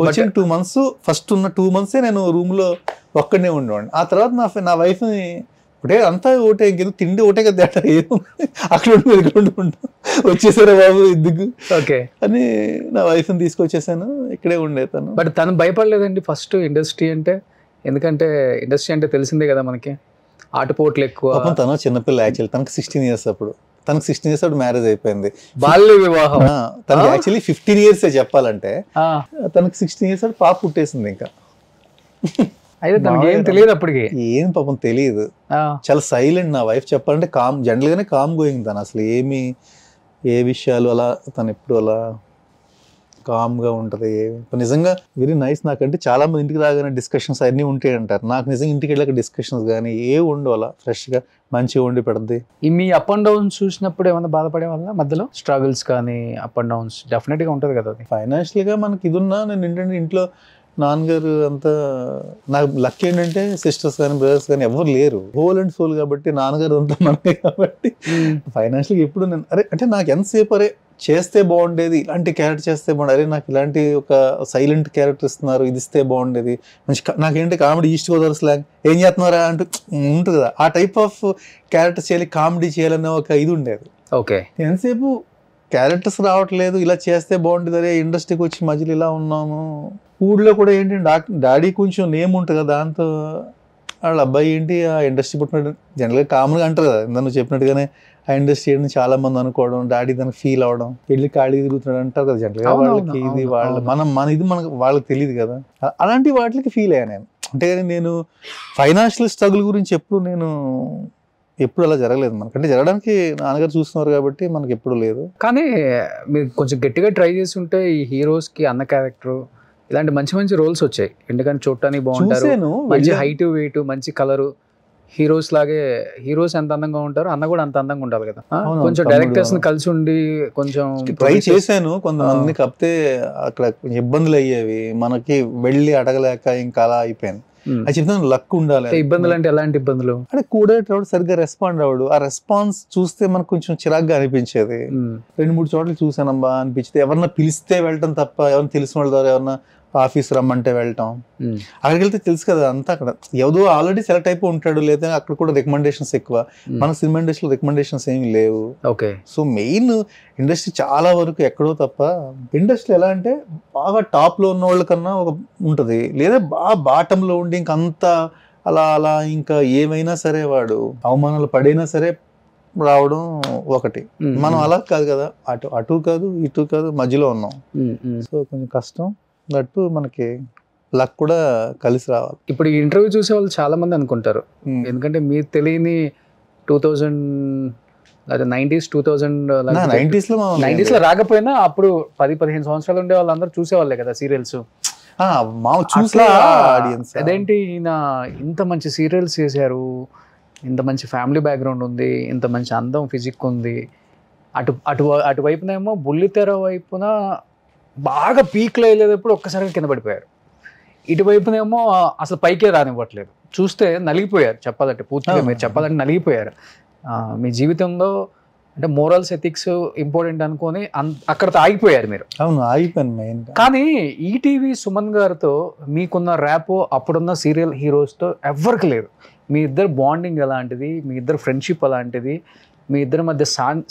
వచ్చిన 2 months, ఫస్ట్ ఉన్న 2 months నేను రూమ్ లో ఒక్కడనే ఉండేవాడిని. ఆ తర్వాత నా వైఫ్ ని ఒకటే అంతా ఒకటే, ఇంకెందుకు తిండి ఒకటే కదా తేడా, ఏముంది అక్కడ ఉంటాం, వచ్చేసారా బాబు ఎందుకు అని నా వైఫ్ ని తీసుకొచ్చేసాను, ఇక్కడే ఉండేతాను. బట్ తను భయపడలేదండి ఫస్ట్ ఇండస్ట్రీ అంటే? ఎందుకంటే ఇండస్ట్రీ అంటే తెలిసిందే కదా మనకి, ఆటపోట్లు ఎక్కువ. తను చిన్నపిల్ల, యాక్చువల్లీ తనకు 16 years అప్పుడు. తనకు 16 years అప్పుడు మ్యారేజ్ అయిపోయింది. బాల్య వివాహం. తనకి యాక్చువల్లీ 15 years చెప్పాలంటే, తనకు 16 years అప్పుడు పాప పుట్టేసింది. ఇంకా అయితే తనకి ఏం తెలియదు అప్పటికి, ఏం పాపం తెలియదు. చాలా సైలెంట్ నా వైఫ్ చెప్పాలంటే. కామ్, జనరల్ గానే కామ్ గోయింగ్ తను. అసలు ఏ విషయాలు అలా తను ఎప్పుడు అలా కామ్ గా ఉంటది. నిజంగా వెరీ నైస్. నాకంటే చాలా మంది ఇంటికి రాగానే డిస్కషన్స్ అన్నీ ఉంటాయి అంటారు. నాకు నిజంగా ఇంటికి వెళ్ళాక డిస్కషన్స్ కానీ ఏ ఉండవు, అలా ఫ్రెష్ గా మంచిగా ఉండి పెడద్ది. మీ అప్ అండ్ డౌన్స్ చూసినప్పుడు ఏమైనా బాధపడే వల్ల మధ్యలో స్ట్రగుల్స్ కానీ అప్ అండ్ డౌన్స్ డెఫినెట్ గా ఉంటది కదా. ఫైనాన్షియల్ గా మనకి ఇది ఉన్నా, నేను ఏంటంటే ఇంట్లో నాన్నగారు అంతా, నాకు లక్ ఏంటంటే సిస్టర్స్ కానీ బ్రదర్స్ కానీ ఎవరు లేరు, హోల్ అండ్ సోల్ కాబట్టి నాన్నగారు అంతా మనమే కాబట్టి ఫైనాన్షియల్గా ఎప్పుడు నేను అంటే నాకు ఎంతసేపు అరే చేస్తే బాగుండేది, ఇలాంటి క్యారెక్టర్ చేస్తే బాగుండేది, అరే నాకు ఇలాంటి ఒక సైలెంట్ క్యారెక్టర్ ఇస్తున్నారు, ఇది ఇస్తే బాగుండేది, మంచి నాకేంటి కామెడీ ఈస్ట్ గోదావరి స్లాంగ్ ఏం చేస్తున్నారా అంటూ ఉంటుంది కదా, ఆ టైప్ ఆఫ్ క్యారెక్టర్ చేయాలి, కామెడీ చేయాలనే ఒక ఇది ఉండేది. ఓకే. ఎంతసేపు క్యారెక్టర్స్ రావట్లేదు, ఇలా చేస్తే బాగుంటుంది, అరే ఇండస్ట్రీకి వచ్చి మధ్యలో ఇలా ఉన్నాము. ఊళ్ళో కూడా ఏంటి డాడీ కొంచెం నేమ్ ఉంటుంది కదా, దాంతో వాళ్ళ అబ్బాయి ఏంటి ఆ ఇండస్ట్రీ పుట్టినట్టు జనరల్గా కామన్గా అంటారు కదా, ఇందా నువ్వు చెప్పినట్టుగానే ఆ ఇండస్ట్రీ అని చాలా మంది అనుకోవడం, డాడీ దానికి ఫీల్ అవడం, పెళ్లి ఖాళీ తిరుగుతున్నాడు అంటారు కదా జనరల్గా. వాళ్ళకి ఇది మన ఇది మనకు వాళ్ళకి తెలియదు కదా, అలాంటి వాటికి ఫీల్ అయ్యా నేను. అంటే నేను ఫైనాన్షియల్ స్ట్రగుల్ గురించి ఎప్పుడు అలా జరగలేదు మనకంటే. జరగడానికి నాన్నగారు చూస్తున్నారు కాబట్టి మనకి ఎప్పుడు లేదు. కానీ మీరు కొంచెం గట్టిగా ట్రై చేసి ఉంటే ఈ హీరోస్కి అన్న క్యారెక్టర్ ఇలాంటి మంచి మంచి రోల్స్ వచ్చాయి. ఎందుకంటే చూడటానికి బాగుంటారు, మంచి హైట్ వెయిట్, మంచి కలరు, హీరోస్ లాగే. హీరోస్ ఎంత అందంగా ఉంటారో అన్న కూడా అంత అందంగా ఉండాలి కదా. కొంచెం డైరెక్టర్స్ ని కలిసి ఉండి కొంచెం ట్రై చేశాను కొంతమందిని, కాకపోతే అక్కడ ఇబ్బందులు అయ్యేవి, మనకి వెళ్ళి అడగలేక ఇంకా అలా అయిపోయింది. అది చెప్తాను, లక్ ఉండాలి. ఇబ్బందులు అంటే ఎలాంటి ఇబ్బందులు అంటే కూడేటప్పుడు సరిగ్గా రెస్పాండ్ అవ్వడు, ఆ రెస్పాన్స్ చూస్తే మనకు కొంచెం చిరాగ్గా అనిపించేది. 2-3 చోట్ల చూసానమ్మా అనిపించింది. ఎవరన్నా పిలిస్తే వెళ్ళటం తప్ప, ఎవరైనా తెలిసిన వాళ్ళ ద్వారా ఎవరన్నా ఆఫీస్ రమ్మంటే వెళ్ళటం, అక్కడికి వెళ్తే తెలుసు కదా అంతా అక్కడ ఎవరో ఆల్రెడీ సెలెక్ట్ అయిపోయి ఉంటాడు, లేదా అక్కడ కూడా రికమెండేషన్స్ ఎక్కువ. మన సినిమా ఇండస్ట్రీలో రికమెండేషన్స్ ఏమి లేవు. ఓకే. సో మెయిన్ ఇండస్ట్రీ చాలా వరకు ఎక్కడో తప్ప, ఇండస్ట్రీ ఎలా అంటే బాగా టాప్ లో ఉన్న వాళ్ళ కన్నా ఒక ఉంటుంది, లేదా బాగా బాటంలో ఉండి ఇంకంతా అలా అలా ఇంకా ఏమైనా సరే వాడు అవమానాలు పడైనా సరే రావడం ఒకటి. మనం అలా కాదు కదా, అటు కాదు ఇటు కాదు, మధ్యలో ఉన్నాం. సో కొంచెం కష్టం. దట్టు మనకి లక్ కూడా కలిసి రావాలి. ఇప్పుడు ఈ ఇంటర్వ్యూ చూసే వాళ్ళు చాలా మంది అనుకుంటారు, ఎందుకంటే మీరు తెలియని లేదా 90s 2000 90s లో 90s లో రాకపోయినా అప్పుడు 10-15 సంవత్సరాలు ఉండే వాళ్ళందరూ చూసేవాళ్ళే కదా సీరియల్స్. చూసే ఆడియన్స్ అదేంటి ఈయన ఇంత మంచి సీరియల్స్ చేశారు, ఇంత మంచి ఫ్యామిలీ బ్యాక్గ్రౌండ్ ఉంది, ఇంత మంచి అందం ఫిజిక్ ఉంది, అటువైపునేమో బుల్లితెర వైపున బాగా పీక్లో వెళ్ళేటప్పుడు ఒక్కసారిగా కింద పడిపోయారు. ఇటువైపునేమో అసలు పైకే రానివ్వట్లేదు. చూస్తే నలిగిపోయారు చెప్పాలంటే, పూర్తిగా మీరు చెప్పాలంటే నలిగిపోయారు. మీ జీవితంలో అంటే మోరల్స్ ఎథిక్స్ ఇంపార్టెంట్ అనుకొని అక్కడతో ఆగిపోయారు మీరు. అవును, ఆగిపోయాను మెయిన్. కానీ ఈటీవీ సుమన్ గారితో మీకున్న ర్యాపో అప్పుడున్న సీరియల్ హీరోస్తో ఎవరికి లేదు. మీ ఇద్దరు బాండింగ్ అలాంటిది, మీ ఇద్దరు ఫ్రెండ్షిప్ అలాంటిది, మీ ఇద్దరి మధ్య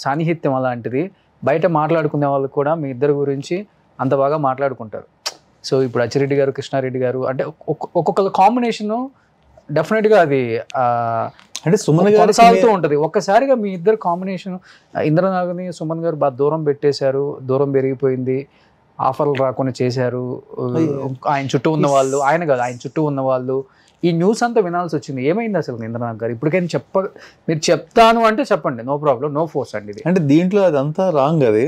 సాన్నిహిత్యం అలాంటిది. బయట మాట్లాడుకునే వాళ్ళు కూడా మీ ఇద్దరి గురించి అంత బాగా మాట్లాడుకుంటారు. సో ఇప్పుడు అచ్చిరెడ్డి గారు, కృష్ణారెడ్డి గారు అంటే ఒక్కొక్క కాంబినేషను డెఫినెట్గా అది అంటే సుమన్ గారు కొనసాగుతూ ఉంటుంది. ఒక్కసారిగా మీ ఇద్దరు కాంబినేషన్, ఇంద్రనాగ్ని సుమన్ గారు బాగా దూరం పెట్టేశారు, దూరం పెరిగిపోయింది, ఆఫర్లు రాకుండా చేశారు. ఆయన చుట్టూ ఉన్న వాళ్ళు, ఆయన కాదు ఆయన చుట్టూ ఉన్న వాళ్ళు, ఈ న్యూస్ అంతా వినాల్సి వచ్చింది. ఏమైంది అసలు ఇంద్రనాథ్ గారు? ఇప్పటికైనా మీరు చెప్తాను అంటే చెప్పండి, నో ప్రాబ్లం, నో ఫోర్స్ అండి ఇది. అంటే దీంట్లో అదంతా రాంగ్. అది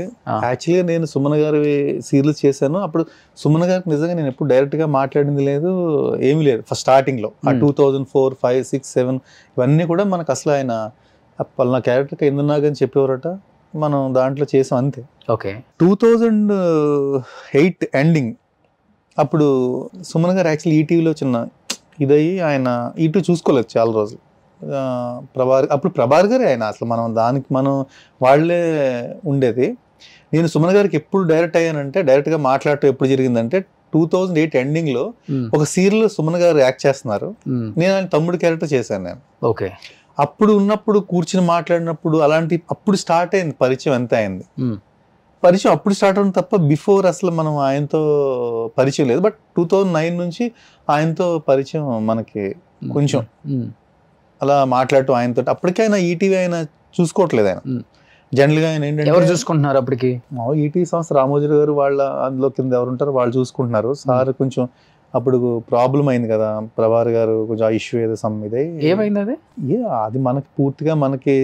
యాక్చువల్గా నేను సుమన్ గారి సీరియల్స్ చేశాను. అప్పుడు సుమన్ గారికి నిజంగా నేను ఎప్పుడు డైరెక్ట్గా మాట్లాడింది లేదు, ఏమీ లేదు. ఫస్ట్ స్టార్టింగ్లో 2004, 5, 6, 7 ఇవన్నీ కూడా మనకు అసలు ఆయన పలానా క్యారెక్టర్కి ఇంద్రనాథ్ అని చెప్పేవారట, మనం దాంట్లో చేసాం అంతే. ఓకే. 2008 ఎండింగ్ అప్పుడు సుమన్ గారు యాక్చువల్లీ ఈటీవీలో చిన్న ఇదయ్యి ఆయన ఇటు చూసుకోలేదు చాలా రోజులు. అప్పుడు ప్రభార్ గారే ఆయన అసలు, మనం వాళ్ళే ఉండేది. నేను సుమన్ గారికి ఎప్పుడు డైరెక్ట్ అయ్యానంటే, డైరెక్ట్గా మాట్లాడటం ఎప్పుడు జరిగిందంటే 2008 ఎండింగ్లో ఒక సీరియల్ సుమన్ గారు యాక్ట్ చేస్తున్నారు, నేను ఆయన తమ్ముడు క్యారెక్టర్ చేశాను నేను. ఓకే. అప్పుడు ఉన్నప్పుడు కూర్చుని మాట్లాడినప్పుడు అలాంటి అప్పుడు స్టార్ట్ అయింది పరిచయం. ఎంత అయింది పరిచయం అప్పుడు స్టార్ట్ అవుతుంది తప్ప బిఫోర్ అసలు మనం ఆయనతో పరిచయం లేదు. బట్ 2009 నుంచి ఆయనతో పరిచయం మనకి కొంచెం అలా మాట్లాడటం ఆయనతో. అప్పటికే ఆయన ఈటీవీ ఆయన చూసుకోవట్లేదు. ఆయన జనరల్గా ఆయన ఏంటంటే ఎవరు చూసుకుంటున్నారు అప్పటికి? ఈటీవీ సంస్థ రామోజీ గారు వాళ్ళ అందులో కింద ఎవరు ఉంటారో వాళ్ళు చూసుకుంటున్నారు. సార్ కొంచెం అప్పుడు ప్రాబ్లం అయింది కదా, ప్రభార్ గారు కొంచెం ఇష్యూ ఏదో సమ్ ఇదే. ఏమైంది అది? అది మనకి పూర్తిగా మనకి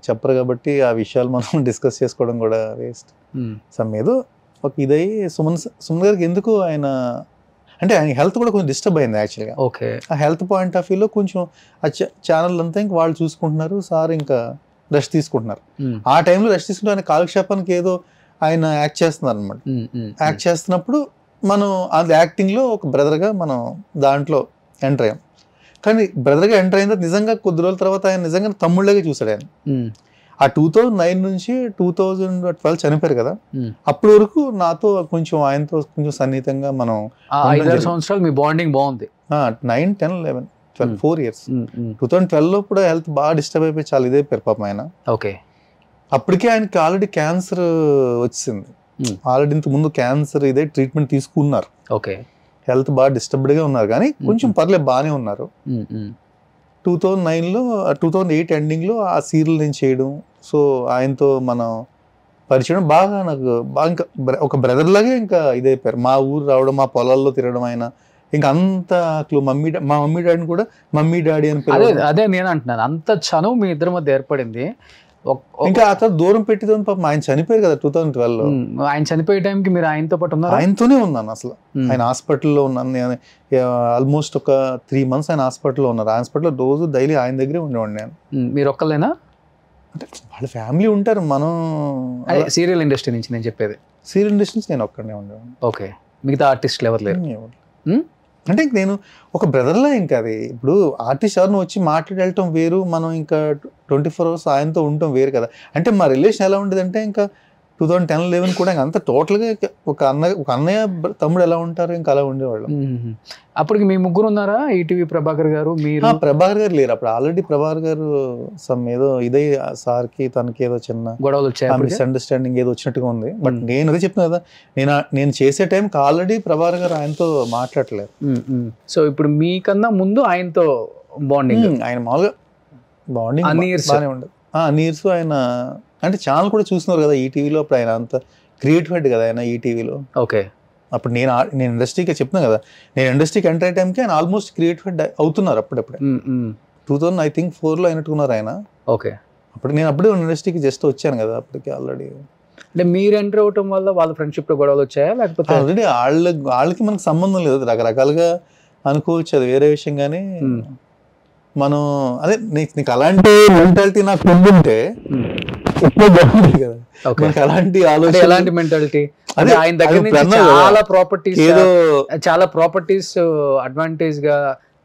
చెప్పరు కాబట్టి ఆ విషయాలు మనం డిస్కస్ చేసుకోవడం కూడా వేస్ట్. సమ్ ఏదో ఒక ఇదై సుమన్ గారికి ఎందుకు ఆయన అంటే ఆయన హెల్త్ కూడా కొంచెం డిస్టర్బ్ అయింది యాక్చువల్గా. ఓకే. ఆ హెల్త్ పాయింట్ ఆఫ్ వ్యూలో కొంచెం ఆ ఛానల్ అంతా ఇంకా వాళ్ళు చూసుకుంటున్నారు, సార్ ఇంకా రెస్ట్ తీసుకుంటున్నారు. ఆ టైంలో రెస్ట్ తీసుకుంటే ఆయన కాలక్షేపానికి ఏదో ఆయన యాక్ట్ చేస్తున్నారు అనమాట. యాక్ట్ చేస్తున్నప్పుడు మనం అది యాక్టింగ్లో ఒక బ్రదర్గా మనం దాంట్లో ఎంటర్ అయ్యాం. కానీ బ్రదర్గా ఎంటర్ అయిన తర్వాత నిజంగా కొద్ది రోజుల తర్వాత ఆయన నిజంగా తమ్ముళ్ళగా చూశాడు ఆయన. ఆ 2009 నుంచి 2012 చనిపోయారు కదా, అప్పటి వరకు నాతో కొంచెం ఆయనతో కొంచెం సన్నిహితంగా మనం 5-6 సంవత్సరాలు మీ బాండింగ్ బాగుంది. 9, 10, 11, 12, 4 years. 2012లో కూడా హెల్త్ బాగా డిస్టర్బ్ అయిపోయి చాలా ఇదే పాపం ఆయన. ఓకే. అప్పటికే ఆయనకి ఆల్రెడీ క్యాన్సర్ వచ్చింది. ఆల్రెడీ ఇంత ముందు క్యాన్సర్ ఇదే ట్రీట్మెంట్ తీసుకున్నారు. ఓకే. హెల్త్ బాగా డిస్టర్బ్డ్గా ఉన్నారు కానీ కొంచెం పర్లేదు బాగానే ఉన్నారు. 2009లో 2008 ఎండింగ్లో ఆ సీరియల్ నేను చేయడం, సో ఆయనతో మనం పరిచయం బాగా నాకు బాగా ఇంకా ఒక బ్రదర్ లాగే ఇంకా ఇదైపోయారు. మా ఊరు రావడం, మా పొలాల్లో తిరగడం, ఆయన ఇంకా అంత మా మమ్మీ డాడీని కూడా మమ్మీ డాడీ అని పిలవడం. అదే నేను అంటున్నాను, అంత చనువు మీ ఇద్దరి మధ్య ఏర్పడింది. ఇంకా అతను దూరం పెట్టిదని పాపం ఆయన చనిపోయారు కదా 2012లో. ఆయన చనిపోయే టైంకి మీరు ఆయనతో పాటు ఉన్నారు? ఆయనతోనే ఉన్నాను అసలు. ఆయన హాస్పిటల్లో ఉన్నాను నేను ఆల్మోస్ట్ ఒక 3 months ఆయన హాస్పిటల్లో ఉన్నారు. హాస్పిటల్లో రోజు డైలీ ఆయన దగ్గరే ఉండేవాడిని నేను. మీరు ఒక్కలేనా? అంటే వాళ్ళ ఫ్యామిలీ ఉంటారు. మనం సీరియల్ ఇండస్ట్రీ నుంచి నేను చెప్పేది. సీరియల్ ఇండస్ట్రీ నుంచి నేను ఒక్కడనే ఉండేవాడిని. ఓకే. మిగతా ఆర్టిస్టులు ఎవరు లేరు? అంటే నేను ఒక బ్రదర్లా. ఇంకా అది ఇప్పుడు ఆర్టిస్ట్ ఎవరిని వచ్చి మాట్లాడి వెళ్ళటం వేరు, మనం ఇంకా 24 hours ఆయనతో ఉండటం వేరు కదా. అంటే మా రిలేషన్ ఎలా ఉండేదంటే ఇంకా 2010-11 కూడా ఇంకా అంత టోటల్గా ఒక అన్నయ్య తమ్ముడు ఎలా ఉంటారు ఇంకా అలా ఉండేవాళ్ళం. అప్పటికి మీ ముగ్గురు ఉన్నారా? ఈటీవీ ప్రభాకర్ గారు, మీరు? ప్రభాకర్ గారు లేరు అప్పుడు. ఆల్రెడీ ప్రభాకర్ గారు సమ్ ఏదో ఇదే సార్కి తనకి ఏదో చిన్న గొడవలు వచ్చాయి, మిస్అండర్స్టాండింగ్ ఏదో వచ్చినట్టుగా ఉంది. బట్ నేను అదే చెప్తున్నా కదా, నేను చేసే టైంకి ఆల్రెడీ ప్రభాకర్ గారు ఆయనతో మాట్లాడలేదు. సో ఇప్పుడు మీకన్నా ముందు ఆయనతో బాండింగ్, ఆయన మామూలుగా బాండింగ్ బాగానే ఉండదు. నీర్స్ ఆయన అంటే ఛానల్ కూడా చూస్తున్నారు కదా ఈటీవీలో. అప్పుడు ఆయన అంత క్రియేటివ్ హెడ్ కదా ఆయన ఈటీవీలో. ఓకే. అప్పుడు నేను ఇండస్ట్రీకి చెప్తున్నా కదా, నేను ఇండస్ట్రీకి ఎంటర్ అయ్యే టైంకి ఆయన ఆల్మోస్ట్ క్రియేటివ్ హెడ్ అవుతున్నారు అప్పుడప్పుడే. 2004లో అయినట్టుకున్నారు ఆయన. ఓకే. అప్పుడు నేను అప్పుడే ఇండస్ట్రీకి జస్ట్ వచ్చాను కదా అప్పటికి ఆల్రెడీ. అంటే మీరు ఎంటర్ అవటం వల్ల వాళ్ళ ఫ్రెండ్షిప్ లో గొడవలు వచ్చాయా లేకపోతే ఆల్రెడీ వాళ్ళకి మనకు సంబంధం లేదు, రకరకాలుగా అనుకోవచ్చు, అది వేరే విషయం. కానీ మనం అదే నీకు అలాంటి మెంటాలిటీ నాకు ఉండుంటే ఎక్కువ బాగుంది కదా. మనకి అలాంటి ఆలోచన, ఎలాంటి మెంటాలిటీ? అదే ఆయన దగ్గర నుంచి చాలా ప్రాపర్టీస్ అడ్వాంటేజ్ గా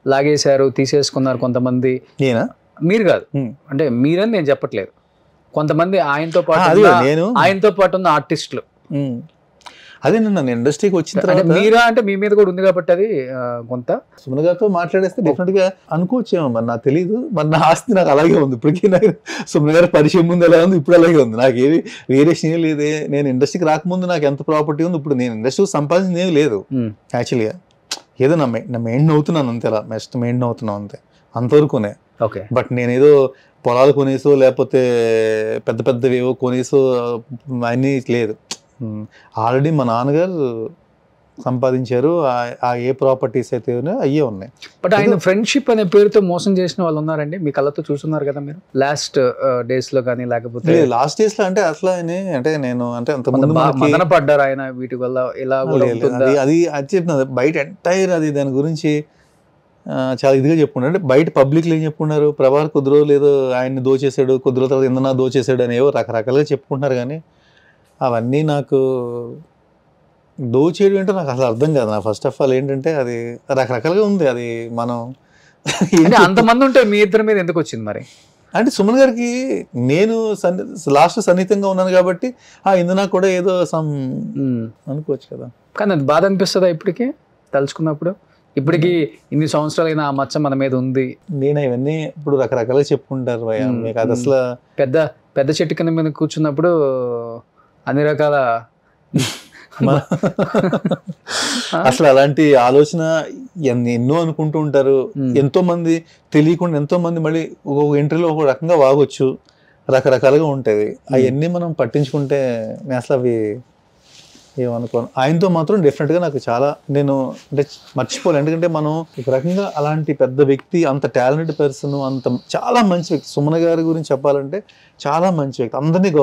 లాగేశారు, తీసేసుకున్నారు కొంతమంది. నేనా? మీరు కాదు, అంటే మీరని నేను చెప్పట్లేదు, కొంతమంది ఆయనతో పాటు ఉన్న ఆర్టిస్టులు. అదే నేను ఇండస్ట్రీకి వచ్చిన తర్వాత మీరా అంటే మీ మీద కూడా ఉంది కాబట్టి అది కొంత సుమన్ గారితో మాట్లాడేస్తే డెఫినెట్ గా అనుకోవచ్చేమో, మరి నాకు తెలియదు. మరి నా ఆస్తి నాకు అలాగే ఉంది ఇప్పటికీ. నాకు సుమన్ గారి పరిచయం ముందు ఎలా ఉంది, ఇప్పుడు అలాగే ఉంది. నాకు ఏవి వేరియేషన్ లేదే. నేను ఇండస్ట్రీకి రాకముందు నాకు ఎంత ప్రాపర్టీ ఉంది, ఇప్పుడు నేను ఇండస్ట్రీకి సంపాదించింది ఏమి లేదు యాక్చువల్గా. ఏదో నా మెయింటైన్ అవుతున్నాను అంతే, అలా మెయింటైన్ అవుతున్నాను అంతే, అంతవరకునే. బట్ నేనేదో పొలాలు కొనేసో లేకపోతే పెద్ద పెద్దవి ఏవో కొనేసో అన్నీ లేదు. ఆల్రెడీ మా నాన్నగారు సంపాదించారు, ఆ ఏ ప్రాపర్టీస్ అయితే అయ్యే ఉన్నాయి. బట్ ఆయన ఫ్రెండ్షిప్ అనే పేరుతో మోసం చేసిన వాళ్ళు ఉన్నారండి, మీ కళ్ళతో చూస్తున్నారు కదా మీరు లాస్ట్ డేస్ లో కానీ, లేకపోతే లాస్ట్ డేస్ లో అంటే అసలు అంటే నేను అంటే అంత పడ్డారు ఆయన వీటి వల్ల ఇలా అది చెప్పిన బయట ఎంటైర్ అది దాని గురించి చాలా ఇదిగా చెప్పుకున్నారు. అంటే బయట పబ్లిక్లో ఏం చెప్పుకున్నారు, ప్రభాస్ కొద్ది రోజులు ఏదో ఆయన్ని దోచేశాడు, కొద్ది రోజుల తర్వాత ఇందనా దోచేశాడు అని ఏవో రకరకాలుగా చెప్పుకుంటున్నారు. కానీ అవన్నీ నాకు దోచేయడం ఏంటో నాకు అసలు అర్థం కాదు. నా ఫస్ట్ ఆఫ్ ఆల్ ఏంటంటే అది రకరకాలుగా ఉంది. అది మనం అంతమంది ఉంటే మీ ఇద్దరి మీద ఎందుకు వచ్చింది మరి? అంటే సుమన్ గారికి నేను లాస్ట్ సన్నిహితంగా ఉన్నాను కాబట్టి ఇందునా కూడా ఏదో అనుకోవచ్చు కదా. కానీ అది బాధ అనిపిస్తుందా ఇప్పటికీ తలుచుకున్నప్పుడు? ఇప్పటికి ఇన్ని సంవత్సరాలైనా ఆ మచ్చ మన మీద ఉంది. నేను ఇవన్నీ ఇప్పుడు రకరకాలుగా చెప్పుకుంటారు. అది అసలు పెద్ద చెట్టు కింద మీద కూర్చున్నప్పుడు అన్ని రకాల అసలు అలాంటి ఆలోచన ఎన్నో అనుకుంటూ ఉంటారు. ఎంతో మంది తెలియకుండా ఎంతో మంది మళ్ళీ ఒక ఇంటర్వ్యూలో ఒక రకంగా వాగొచ్చు, రకరకాలుగా ఉంటాయి. అవన్నీ మనం పట్టించుకుంటే నేను అసలు అవి ఏమనుకోను. ఆయనతో మాత్రం డెఫినెట్గా నాకు చాలా నేను అంటే మర్చిపోలే. ఎందుకంటే మనం ఒక రకంగా అలాంటి పెద్ద వ్యక్తి, అంత టాలెంటెడ్ పర్సన్, అంత చాలా మంచి వ్యక్తి. సుమన్ గారి గురించి చెప్పాలంటే చాలా మంచి వ్యక్తి, అందరినీ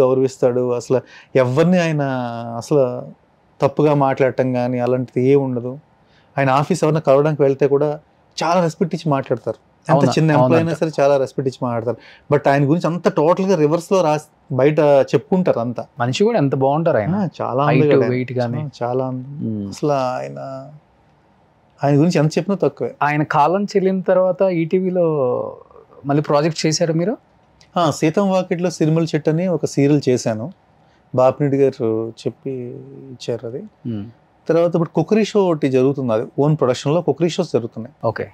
గౌరవిస్తాడు. అసలు ఎవరిని ఆయన అసలు తప్పుగా మాట్లాడటం కానీ అలాంటిది ఏ ఉండదు. ఆయన ఆఫీస్ ఎవరైనా కలవడానికి వెళ్తే కూడా చాలా రెస్పెక్ట్ ఇచ్చి మాట్లాడతారు. అంత చిన్న ఎంప్లాయ్ అయినా సరే చాలా రెస్పెక్ట్ ఇచ్చి మాట్లాడతారు. బట్ ఆయన గురించి అంత టోటల్ గా రివర్స్ లో బయట చెప్పుకుంటారు. అంత మనిషి కూడా ఎంత బాగుంటారు ఆయన, చాలా చాలా అసలు ఆయన గురించి ఎంత చెప్పినా తక్కువే. ఆయన కాలం చెల్లిన తర్వాత ఈటీవీలో మళ్ళీ ప్రాజెక్ట్ చేశారు మీరు? సీతం వాకిట్లో సిరిమల చెట్టు అని ఒక సీరియల్ చేశాను, బాపిరెడ్డి గారు చెప్పి ఇచ్చారు అది. తర్వాత ఇప్పుడు కుకరీ షో ఒకటి జరుగుతుంది, అది ఓన్ ప్రొడక్షన్ లో కుకరీ షోస్ జరుగుతున్నాయి. ఓకే,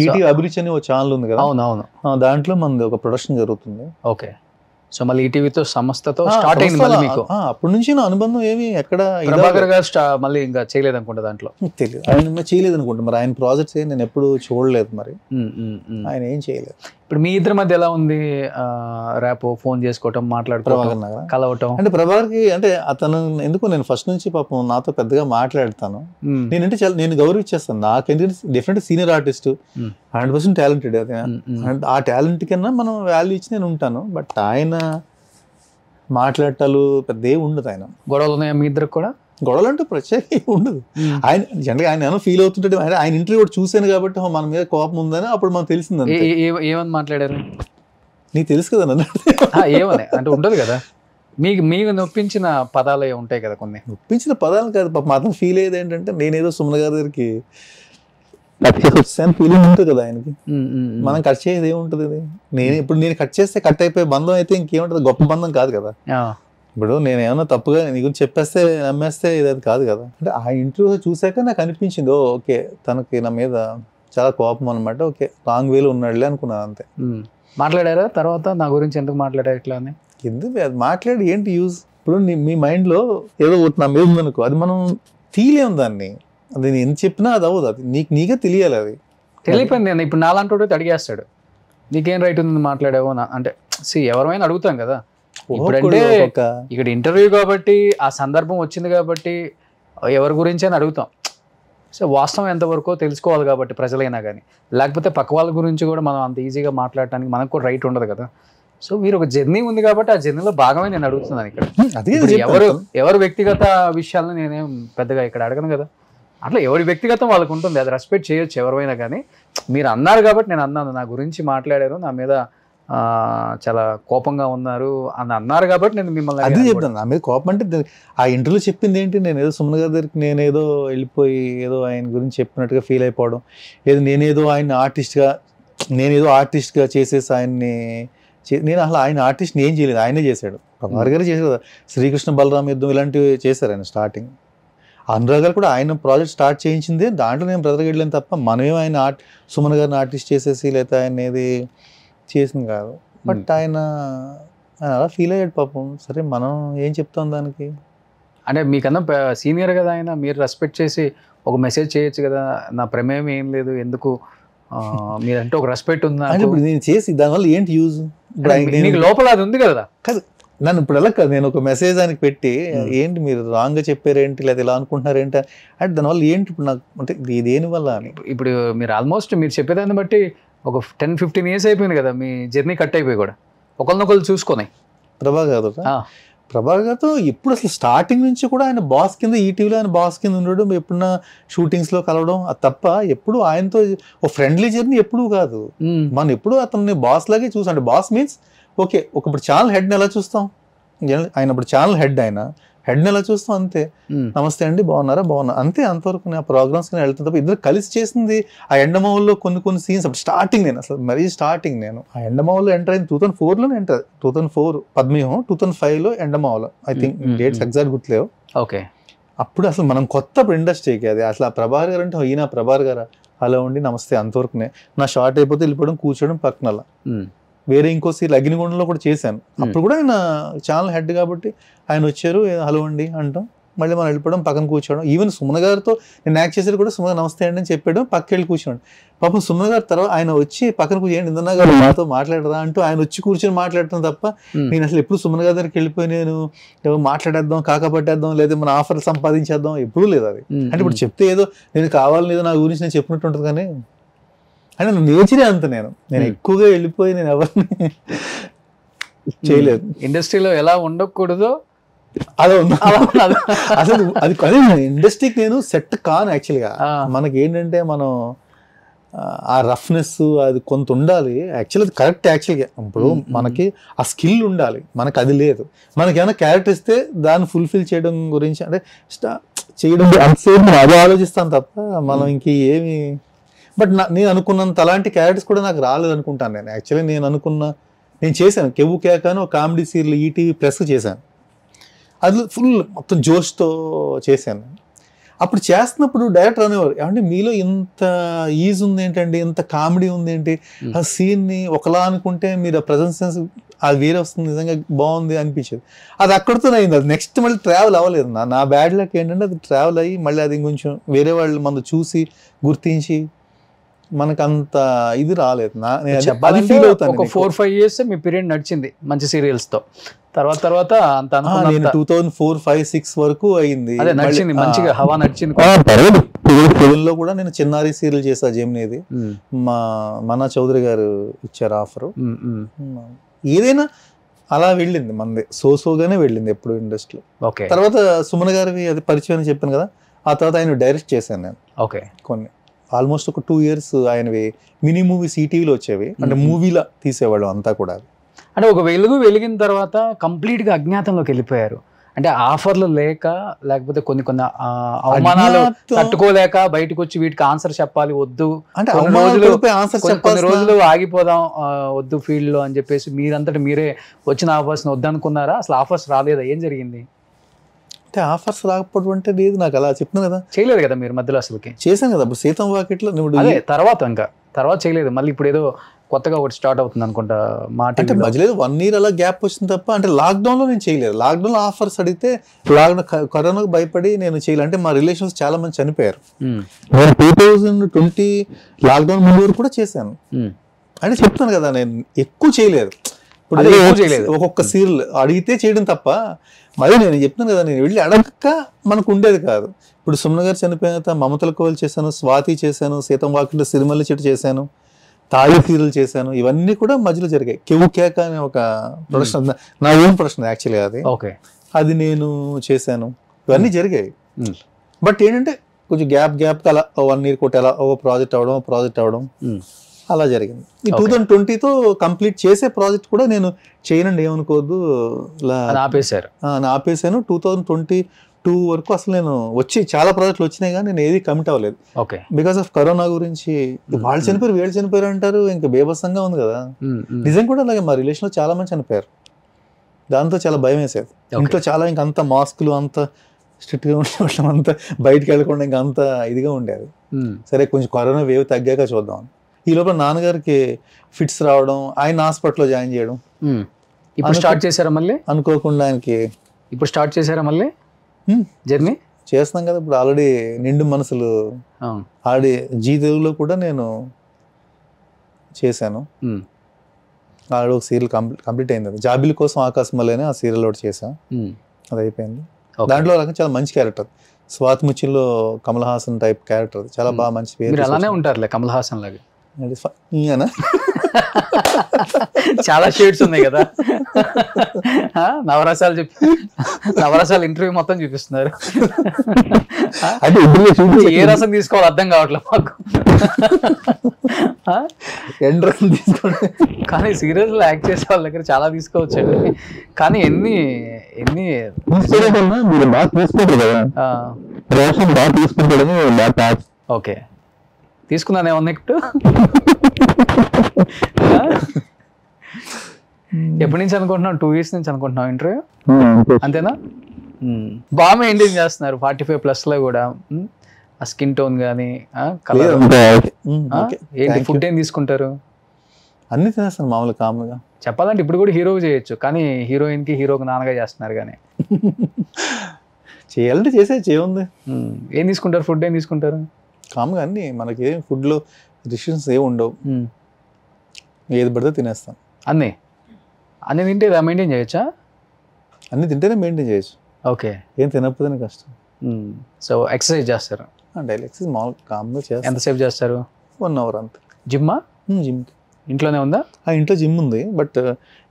ఈటీవీ అభిరుచి అని ఒక ఛానల్ ఉంది కదా, అవునవును, దాంట్లో మనది ఒక ప్రొడక్షన్ జరుగుతుంది. ఓకే, సో మళ్ళీ ఈటీవీతో సంస్థతో స్టార్ట్ అయింది మళ్ళీ మీకు? అప్పటి నుంచి నా అనుబంధం ఏమి ఎక్కడ ప్రభాకర్ గారు మళ్ళీ ఇంకా చేయలేదు అనుకుంటా, దాంట్లో తెలియదు ఆయన చేయలేదు అనుకుంటా. మరి ఆయన ప్రాజెక్ట్స్ నేను ఎప్పుడు చూడలేదు, మరి ఆయన ఏం చేయలేదు. ఇప్పుడు మీ ఇద్దరి మధ్య ఎలా ఉంది ర్యాపో? ఫోన్ చేసుకోవటం, మాట్లాడుకోవటం, కలవటం? అంటే ప్రభాకర్కి అంటే అతను ఎందుకు నేను ఫస్ట్ నుంచి పాపం నాతో పెద్దగా మాట్లాడతాను. నేనంటే చాలా నేను గౌరవించేస్తాను. నాకు ఎందుకంటే డెఫినెట్ సీనియర్ ఆర్టిస్ట్, 100% టాలెంటెడ్. అది ఆ టాలెంట్ కన్నా మనం వాల్యూ ఇచ్చి నేను ఉంటాను. బట్ ఆయన మాట్లాడటాలు పెద్ద ఏమి ఉండదు. ఆయన గొడవలు ఉన్నాయా మీ ఇద్దరికి కూడా? గొడవలు అంటే ప్రత్యేక ఉండదు. ఆయన జనరల్గా ఆయన ఏమో ఫీల్ అవుతుంటే ఆయన ఇంటర్వ్యూ కూడా చూశాను కాబట్టి మన మీద కోపం ఉందని అప్పుడు మనకు తెలిసింది. ఏమని మాట్లాడారు నీకు తెలుసు కదా నన్ను? ఏమని అంటే ఉండదు కదా, మీకు నొప్పించిన పదాలు ఉంటాయి కదా కొన్ని. నొప్పించిన పదాలు కాదు, పాపం అతను ఫీల్ అయ్యేది ఏంటంటే నేనేదో సుమన్ గారి దగ్గరికి ఫీలింగ్ ఉంటుంది కదా ఆయనకి. మనం కట్ చేసేది ఏముంటుంది? నేను కట్ చేస్తే కట్ అయిపోయే బంధం అయితే ఇంకేముంటుంది, గొప్ప బంధం కాదు కదా. ఇప్పుడు నేను ఏమన్నా తప్పుగా నీ గురించి చెప్పేస్తే నమ్మేస్తే ఇది కాదు కదా. అంటే ఆ ఇంటర్వ్యూ చూసాక నాకు అనిపించింది, ఓకే తనకి నా మీద చాలా కోపం అనమాట, ఓకే రాంగ్ వేలో ఉన్నాడులే అనుకున్నాను అంతే. మాట్లాడారా తర్వాత నా గురించి ఎందుకు మాట్లాడారు ఇట్లా అని? ఎందుకు అది మాట్లాడి ఏంటి యూజ్? ఇప్పుడు మీ మైండ్లో ఏదో నా మీద ఉందనుకో, అది మనం తీయలేము దాన్ని. అది నేను ఎంత చెప్పినా అది అవ్వదు, అది నీకే తెలియాలి. అది తెలియపోయింది. ఇప్పుడు నాలాంటి అడిగేస్తాడు, నీకేం రైట్ ఉంది మాట్లాడావు అంటే. ఎవరైనా అడుగుతాం కదా, ఇప్పుడంటే ఇక్కడ ఇంటర్వ్యూ కాబట్టి ఆ సందర్భం వచ్చింది కాబట్టి ఎవరి గురించి అని అడుగుతాం. సో వాస్తవం ఎంతవరకు తెలుసుకోవాలి కాబట్టి ప్రజలైనా కానీ, లేకపోతే పక్క వాళ్ళ గురించి కూడా మనం అంత ఈజీగా మాట్లాడటానికి మనకు కూడా రైట్ ఉండదు కదా. సో మీరు ఒక జర్నీ ఉంది కాబట్టి ఆ జర్నీలో భాగమే నేను అడుగుతున్నాను ఇక్కడ. ఎవరు వ్యక్తిగత విషయాలను నేనేం పెద్దగా ఇక్కడ అడగను కదా. అట్లా ఎవరి వ్యక్తిగతం వాళ్ళకు ఉంటుంది, అది రెస్పెక్ట్ చేయొచ్చు ఎవరైనా కానీ. మీరు అన్నారు కాబట్టి నేను అన్నాను, నా గురించి మాట్లాడారు, నా మీద చాలా కోపంగా ఉన్నారు అని అన్నారు కాబట్టి నేను మిమ్మల్ని అదే చెప్తాను. నా మీద కోపం అంటే ఆ ఇంటర్వ్యూలో చెప్పింది ఏంటి, నేను ఏదో సుమన్ గారి దగ్గరికి నేనేదో వెళ్ళిపోయి ఏదో ఆయన గురించి చెప్పినట్టుగా ఫీల్ అయిపోవడం, లేదు నేనేదో ఆర్టిస్ట్గా చేసేసి ఆయన్ని నేను అసలు ఆయన ఆర్టిస్ట్ని ఏం చేయలేదు, ఆయనే చేశాడు. ప్రభాకర్ గారు చేశారు కదా, శ్రీకృష్ణ బలరామ యుద్ధం ఇలాంటివి చేశారు ఆయన స్టార్టింగ్. అనురాగ్ గారు కూడా ఆయన ప్రాజెక్ట్ స్టార్ట్ చేయించింది, దాంట్లో నేను బ్రదర్కి వెళ్ళాను తప్ప మనమేం ఆయన సుమన్ గారిని ఆర్టిస్ట్ చేసేసి లేకపోతే ఆయన ఏది చేసింది కాదు. బట్ ఆయన అలా ఫీల్ అయ్యాడు పాపం. సరే మనం ఏం చెప్తాం దానికి, అంటే మీకన్నా సీనియర్ కదా ఆయన, మీరు రెస్పెక్ట్ చేసి ఒక మెసేజ్ చేయొచ్చు కదా, నా ప్రమేయం ఏం లేదు, ఎందుకు మీరంటే ఒక రెస్పెక్ట్ ఉందా అంటే ఇప్పుడు నేను చేసి దానివల్ల ఏంటి యూజ్, లోపల అది ఉంది కదా. కాదు నన్ను ఇప్పుడు ఎలా కాదు, నేను ఒక మెసేజ్ ఆయనకి పెట్టి ఏంటి మీరు రాంగ్గా చెప్పారేంటి లేదా ఇలా అనుకుంటున్నారేంటి అంటే దానివల్ల ఏంటి ఇప్పుడు నాకు అంటే దేనివల్ల అని. ఇప్పుడు మీరు ఆల్మోస్ట్ మీరు చెప్పేదాన్ని బట్టి ఒక 10-15 years అయిపోయింది కదా మీ జర్నీ కట్ అయిపోయి కూడా, ఒకరినొకరు చూసుకొని. ప్రభాకర్ గారితో ఎప్పుడు అసలు స్టార్టింగ్ నుంచి కూడా ఆయన బాస్ కింద, ఈటీవీలో ఆయన బాస్ కింద ఉండడం, ఎప్పుడన్నా షూటింగ్స్లో కలవడం, అది తప్ప ఎప్పుడు ఆయనతో ఒక ఫ్రెండ్లీ జర్నీ ఎప్పుడూ కాదు. మనం ఎప్పుడు అతన్ని బాస్ లాగే చూసాం. అంటే బాస్ మీన్స్ ఓకే, ఒకప్పుడు ఛానల్ హెడ్ని ఎలా చూస్తాం, ఆయన ఇప్పుడు ఛానల్ హెడ్ని ఎలా చూస్తాం అంతే, నమస్తే అండి బాగున్నారా అంతే, అంతవరకు నేను ఆ ప్రోగ్రామ్స్ వెళ్తాను తప్ప ఇద్దరు కలిసి చేసింది ఆ ఎండమావుల్లో కొన్ని సీన్స్. అప్పుడు స్టార్టింగ్ నేను అసలు మరీ స్టార్టింగ్ నేను ఆ ఎండమావుల్లో ఎంటర్ అయింది 2004లో ఎంటర్, 2004 పద్మవ్యూహం, 2005లో ఎండమావులో, ఐ థింక్ డేట్స్ ఎగ్జాక్ట్ గుర్తులేవు. ఓకే, అప్పుడు అసలు మనం కొత్త ఇండస్ట్రీకి అది అసలు ఆ ప్రభాకర్ గారు అంటే ఈయన ప్రభాకర్ గారు అలా ఉండి నమస్తే అంతవరకునే, నా షార్ట్ అయిపోతే వెళ్ళిపోవడం, కూర్చోవడం పక్కన అలా. వేరే ఇంకో సీరియల్ అగ్నిగుండంలో కూడా చేశాను, అప్పుడు కూడా ఆయన ఛానల్ హెడ్ కాబట్టి ఆయన వచ్చారు హలో అండి అంటాం, మళ్ళీ మనం వెళ్ళిపోవడం, పక్కన కూర్చోవడం. ఈవెన్ సుమన్ గారితో నేను యాక్ట్ చేసేది కూడా సుమన్ నమస్తే అండి అని చెప్పాడు, పక్కకి వెళ్ళి కూర్చోండి. పాపం సుమన్ గారి తర్వాత ఆయన వచ్చి పక్కన కూర్చోండి, ఇందన్నా గారు నాతో మాట్లాడరా అంటూ ఆయన వచ్చి కూర్చొని మాట్లాడటం తప్ప నేను అసలు ఎప్పుడు సుమన్ గారి దగ్గరికి వెళ్ళిపోయి నేను మాట్లాడేద్దాం, కాకపట్టేద్దాం, లేదా మన ఆఫర్లు సంపాదించేద్దాం ఎప్పుడూ లేదు అది. అంటే ఇప్పుడు చెప్తే ఏదో నేను కావాలని ఏదో నా గురించి నేను చెప్పినట్టు ఉంటుంది, కానీ అంటే నేచరే అంత. నేను ఎక్కువగా వెళ్ళిపోయి నేను ఎవరిని చేయలేదు. ఇండస్ట్రీలో ఎలా ఉండకూడదో అలా అసలు అదే ఇండస్ట్రీకి నేను సెట్ కాను యాక్చువల్గా. మనకి ఏంటంటే మనం ఆ రఫ్నెస్ అది కొంత ఉండాలి యాక్చువల్, అది కరెక్ట్ యాక్చువల్గా. ఇప్పుడు మనకి ఆ స్కిల్ ఉండాలి, మనకి అది లేదు. మనకి ఏమైనా క్యారెక్టర్ ఇస్తే దాన్ని ఫుల్ఫిల్ చేయడం గురించి అంటే చేయడం అంతసేపు అదే ఆలోచిస్తాను తప్ప మనం ఇంక ఏమి. బట్ నేను అనుకున్నంత అలాంటి క్యారెక్టర్స్ కూడా నాకు రాలేదు అనుకుంటాను నేను యాక్చువల్లీ. నేను చేశాను కెవ్వు కేక అని ఒక కామెడీ సీరియల్ ఈటీవీ ప్లస్ చేశాను, అది ఫుల్ మొత్తం జోష్తో చేశాను. అప్పుడు చేస్తున్నప్పుడు డైరెక్టర్ అనేవారు, ఏమంటే మీలో ఇంత ఈజ్ ఉంది ఏంటండి, ఇంత కామెడీ ఉంది ఏంటి, ఆ సీన్ని ఒకలా అనుకుంటే మీరు ఆ ప్రజెన్స్ సెన్స్ అది వేరే వస్తుంది, నిజంగా బాగుంది అనిపించేది. అది అక్కడితో అయింది, అది నెక్స్ట్ మళ్ళీ ట్రావెల్ అవ్వలేదు. నా బ్యాడ్ లక్ ఏంటంటే అది ట్రావెల్ అయ్యి మళ్ళీ అది కొంచెం వేరే వాళ్ళు మనం చూసి గుర్తించి మనకు అంత ఇది రాలేదు. ఒక 4-5 years మీ పీరియడ్ నడిచింది మంచి సీరియల్స్ తో, తర్వాత అంత నేను 2004-5-6 వరకు అయింది, నడిచింది మంచిగా హవా నడిచింది. తెలుగులో కూడా నేను చిన్నారి సీరియల్ చేసా జెమినిది, మనా చౌదరి గారు ఇచ్చారు ఆఫర్. ఏదైనా అలా వెళ్ళింది మనది, సోగానే వెళ్ళింది ఎప్పుడు ఇండస్ట్రీలో. తర్వాత సుమన్ గారివి అది పరిచయం అని చెప్పాను కదా, ఆ తర్వాత ఆయన డైరెక్ట్ చేశాను నేను. కొన్ని ఆల్మోస్ట్ ఒక 2 years ఆయనవి మినీ మూవీస్ ఈటీవీలో వచ్చేవి, అంటే మూవీలా తీసేవాళ్ళు అంతా కూడా. అంటే ఒక వెలిగిన తర్వాత కంప్లీట్గా అజ్ఞాతంలోకి వెళ్ళిపోయారు. అంటే ఆఫర్లు లేక, లేకపోతే కొన్ని అవమానాలు తట్టుకోలేక బయటకు వచ్చి వీటికి ఆన్సర్ చెప్పాలి వద్దు, అంటే కొన్ని రోజులు ఆగిపోదాం వద్దు ఫీల్డ్ లో అని చెప్పేసి మీరంతటి మీరే వచ్చిన ఆఫర్స్ వద్దనుకున్నారా? అసలు ఆఫర్స్ రాలేదా? ఏం జరిగింది? అంటే ఆఫర్స్ రాకపోవడం అంటే లేదు, నాకు అలా చెప్తున్నాను కదా, చేయలేదు కదా మీరు మధ్యలో. అసలుకి చేశాను కదా అప్పుడు సీతం వాకిట్లో, తర్వాత చేయలేదు. మళ్ళీ ఇప్పుడు ఏదో కొత్తగా ఒకటి స్టార్ట్ అవుతుంది అనుకుంటా మాట. అంటే మధ్యలో 1 year అలా గ్యాప్ వచ్చింది తప్ప, అంటే లాక్డౌన్ లో నేను చేయలేదు. లాక్డౌన్ లో ఆఫర్స్ అడిగితే కరోనాకు భయపడి నేను చేయలేదు. అంటే మా రిలేషన్స్ చాలా మంది చనిపోయారు. నేను 2020 లాక్డౌన్ ముందు వరకు కూడా చేశాను. అంటే చెప్తాను కదా నేను ఎక్కువ చేయలేదు. ఇప్పుడు ఒక్కొక్క సీరియల్ అడిగితే చేయడం తప్ప అదే నేను చెప్తున్నాను కదా, నేను వెళ్ళి అడగక మనకు ఉండేది కాదు. ఇప్పుడు సుమన్ గారు చనిపోయిన తర్వాత మమతల కోవలు చేశాను, స్వాతి చేశాను, సీతం వాకిట్లో సిరిమల్లి చెట్టు చేశాను, తాళి తీరులు చేశాను. ఇవన్నీ కూడా మధ్యలో జరిగాయి. కెవు కేక అనే ఒక ప్రొడక్షన్, నా ఓన్ ప్రొడక్షన్ యాక్చువల్లీ అది. ఓకే, అది నేను చేశాను. ఇవన్నీ జరిగాయి. బట్ ఏంటంటే కొంచెం గ్యాప్ అలా 1 year కొట్టి అలా ఓ ప్రాజెక్ట్ అవ్వడం అలా జరిగింది. ఈ 2020తో కంప్లీట్ చేసే ప్రాజెక్ట్ కూడా నేను చేయనండి, ఏమనుకోవద్దు, ఇలా ఆపేశాను. 2022 వరకు అసలు నేను చాలా ప్రాజెక్టులు వచ్చినాయి కానీ నేను ఏది కమిట్ అవ్వలేదు. ఓకే, బికాస్ ఆఫ్ కరోనా గురించి. వాళ్ళు చనిపోయారు, వీళ్ళు చనిపోయారు అంటారు, ఇంకా బేబస్సంగా ఉంది కదా. నిజం కూడా అలాగే మా రిలేషన్లో చాలా మంది చనిపోయారు. దాంతో చాలా భయం వేసేది. ఇంట్లో చాలా ఇంక అంత మాస్కులు, అంత స్ట్రిక్ట్గా ఉండడం, అంతా బయటకు వెళ్ళకుండా ఇంకా అంత ఇదిగా ఉండేది. సరే కొంచెం కరోనా వేవ్ తగ్గాక చూద్దాం. ఈ లోపల నాన్నగారికి ఫిట్స్ రావడం, ఆయన హాస్పిటల్లో జాయిన్ చేయడం. ఇప్పుడు స్టార్ట్ చేశారా మళ్ళీ? అనుకోకుండా ఆయనకి ఇప్పుడు స్టార్ట్ చేశారా మళ్ళీ జర్నీ? చేస్తున్నాం కదా ఇప్పుడు. ఆల్రెడీ నిండు మనసులు ఆల్రెడీ జీ తెలుగులో కూడా నేను చేశాను. ఆల్రెడీ ఒక సీరియల్ కంప్లీట్ అయింది. అది జాబిలి కోసం ఆకాశం మళ్ళీ ఆ సీరియల్ ఒకటి చేశాను, అది అయిపోయింది. దాంట్లో చాలా మంచి క్యారెక్టర్, స్వాతి ముచ్చిల్లో కమల్ హాసన్ టైప్ క్యారెక్టర్. అది చాలా బాగా మంచి పేరు. అలానే ఉంటారులే కమల్ హాసన్ లాగా. చాలా షేడ్స్ ఉన్నాయి కదా. నవరసాలు ఇంటర్వ్యూ మొత్తం చూపిస్తున్నారు. ఏ రసం తీసుకోవాలి అర్థం కావట్లేదు మాకు. రసం తీసుకోండి. కానీ సీరియస్ లో యాక్ట్ చేసే వాళ్ళ దగ్గర చాలా తీసుకోవచ్చండి. కానీ ఎన్ని మీరు బాగా తీసుకుంటారు కదా, బాగా తీసుకుంటాడని. ఓకే, తీసుకున్నాను ఏమన్నా ఇప్పుడు. ఎప్పటి నుంచి అనుకుంటున్నావు? 2 years నుంచి అనుకుంటున్నావు ఇంటర్వ్యూ, అంతేనా? బాగా మెయింటైన్ చేస్తున్నారు 45+ లో కూడా. ఆ స్కిన్ టోన్ కానీ కలర్. ఏంటి ఫుడ్ ఏం తీసుకుంటారు? అన్ని తినేస్తాను మామూలుగా కామ్గా. చెప్పాలంటే ఇప్పుడు కూడా హీరో చేయొచ్చు, కానీ హీరోయిన్ కి హీరోకి నాన్నగా చేస్తున్నారు. కానీ చేయాలంటే చేముంది. ఏం తీసుకుంటారు? ఫుడ్ ఏం తీసుకుంటారు? కామ్గా అన్ని. మనకి ఏం ఫుడ్లో రిస్ట్రిక్షన్స్ ఏమి ఉండవు, ఏది పడితే తినేస్తాం. అన్నీ తింటే మెయింటైన్ చేయొచ్చా? అన్ని తింటేనే మెయింటైన్ చేయొచ్చు. ఓకే, ఏం తినకపోతేనే కష్టం. సో ఎక్సర్సైజ్ చేస్తారు? డైలీ ఎక్సర్సైజ్ మామూలుగా కామ్గా చేస్తాను. ఎంతసేపు చేస్తారు? 1 hour అంతే. జిమ్మా? జిమ్కి ఇంట్లోనే ఉందా? ఇంట్లో జిమ్ ఉంది, బట్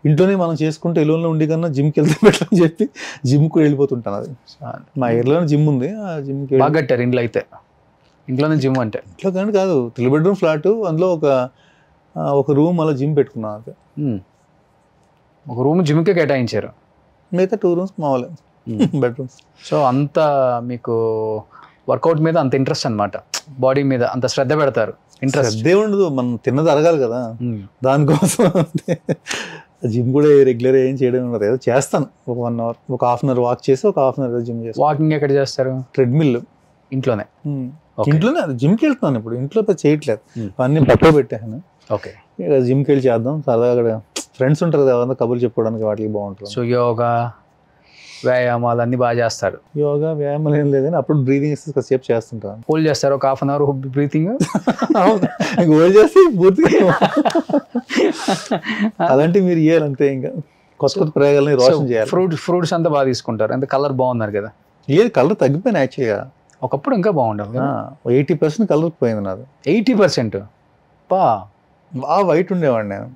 ఇంట్లోనే మనం చేసుకుంటే ఎలోన్లో ఉండి కన్నా జిమ్కి వెళ్తే బెటర్ అని చెప్పి జిమ్ కూడా వెళ్ళిపోతుంటాను. అది మా ఏరియాలోనే జిమ్ ఉంది, ఆ జిమ్కి బాగా కట్టారు ఇంట్లో. అయితే ఇంట్లోనే జిమ్ అంటే? ఇంట్లో కానీ కాదు, 3 bedroom ఫ్లాట్, అందులో ఒక రూమ్ అలా జిమ్ పెట్టుకున్నాను. అంతే, ఒక రూమ్ జిమ్కే కేటాయించారు. మిగతా 2 rooms మామూలే బెడ్రూమ్స్. సో అంత మీకు వర్కౌట్ మీద అంత ఇంట్రెస్ట్ అనమాట, బాడీ మీద అంత శ్రద్ధ పెడతారు. ఇంట్రెస్ట్ అదే ఉండదు, మనం తిన్నది అరగాలి కదా, దానికోసం. జిమ్ కూడా రెగ్యులర్ ఏం చేయడం ఉండదు, ఏదో చేస్తాను. ఒక 1 hour, ఒక 1/2 hour వాక్ చేసి, ఒక 1/2 hour జిమ్ చేస్తాను. వాకింగ్ ఎక్కడ చేస్తారు? ట్రెడ్మిల్. ఇంట్లోనే? ఇంట్లోనే జిమ్కి వెళ్తున్నాను ఇప్పుడు, ఇంట్లో చేయట్లేదు, అన్ని పక్కన పెట్టాను. ఓకే, ఇక జిమ్కి వెళ్ళి చేద్దాం సరదాగా. అక్కడ ఫ్రెండ్స్ ఉంటారు కదా, కబుర్లు చెప్పుకోవడానికి వాటికి బాగుంటుంది. సో యోగా, వ్యాయామాలు అన్ని బాగా చేస్తారు? యోగా వ్యాయామాలు ఏం లేదని అప్పుడు బ్రీతింగ్ ఎక్సర్సైజ్ కాసేపు చేస్తుంటాను. హోల్డ్ చేస్తారు ఒక 1/2 hour బ్రీతింగ్? హోల్డ్ చేసి పూర్తిగా అలాంటివి మీరు ఇవ్వాలంతే. ఇంకా కొత్త కొత్త ప్రయోగాలని రోషన్ చేయాలి. ఫ్రూట్స్ అంతా బాగా తీసుకుంటారు? అంటే కలర్ బాగున్నారు కదా? ఏది కలర్ తగ్గిపోయింది యాక్చువల్గా. ఒకప్పుడు ఇంకా బాగుండదు. 80% కలర్ పోయింది నాది. 80%? బాగా వైట్ ఉండేవాడిని నేను.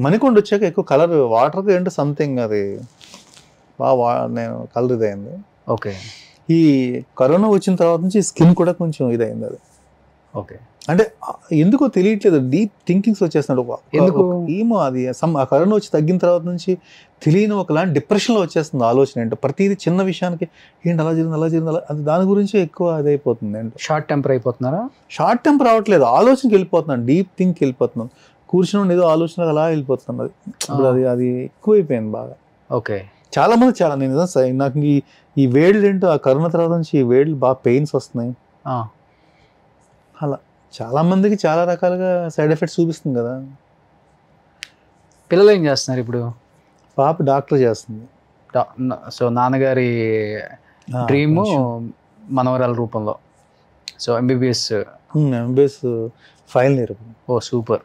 మణికొండ వచ్చాక ఎక్కువ కలర్, వాటర్ ఏంటో సంథింగ్ అది బాగా నేను కలర్ ఇదైంది. ఓకే, ఈ కరోనా వచ్చిన తర్వాత నుంచి స్కిన్ కూడా కొంచెం ఇదైంది. అది ఓకే, అంటే ఎందుకో తెలియట్లేదు, డీప్ థింకింగ్స్ వచ్చేస్తున్నాడు. ఎందుకు ఏమో అది ఆ కరోనా వచ్చి తగ్గిన తర్వాత నుంచి తెలియని ఒకలాంటి డిప్రెషన్లో వచ్చేస్తుంది ఆలోచన. ఏంటో ప్రతిదీ చిన్న విషయానికి ఏంటి అలా జరిగింది అది దాని గురించి ఎక్కువ అది అయిపోతుంది. ఏంటో షార్ట్ టెంపర్ అయిపోతున్నారా? షార్ట్ టెంపర్ రావట్లేదు, ఆలోచనకి వెళ్ళిపోతున్నాను, డీప్ థింక్ వెళ్ళిపోతున్నాను. కూర్చుని ఏదో ఆలోచన అలా వెళ్ళిపోతుంది. అది అది ఎక్కువైపోయింది బాగా. ఓకే, చాలా మంది నేను నాకు ఈ వేళ్ళు ఏంటో ఆ కరోనా తర్వాత నుంచి ఈ వేళ్ళు బాగా పెయిన్స్ వస్తున్నాయి. అలా చాలా మందికి చాలా రకాలుగా సైడ్ ఎఫెక్ట్స్ చూపిస్తుంది కదా. పిల్లలు ఏం చేస్తున్నారు ఇప్పుడు? పాప డాక్టర్ చేస్తుంది. సో నాన్నగారి డ్రీమ్ మనవరాల రూపంలో. So MBBS final year. Oh super.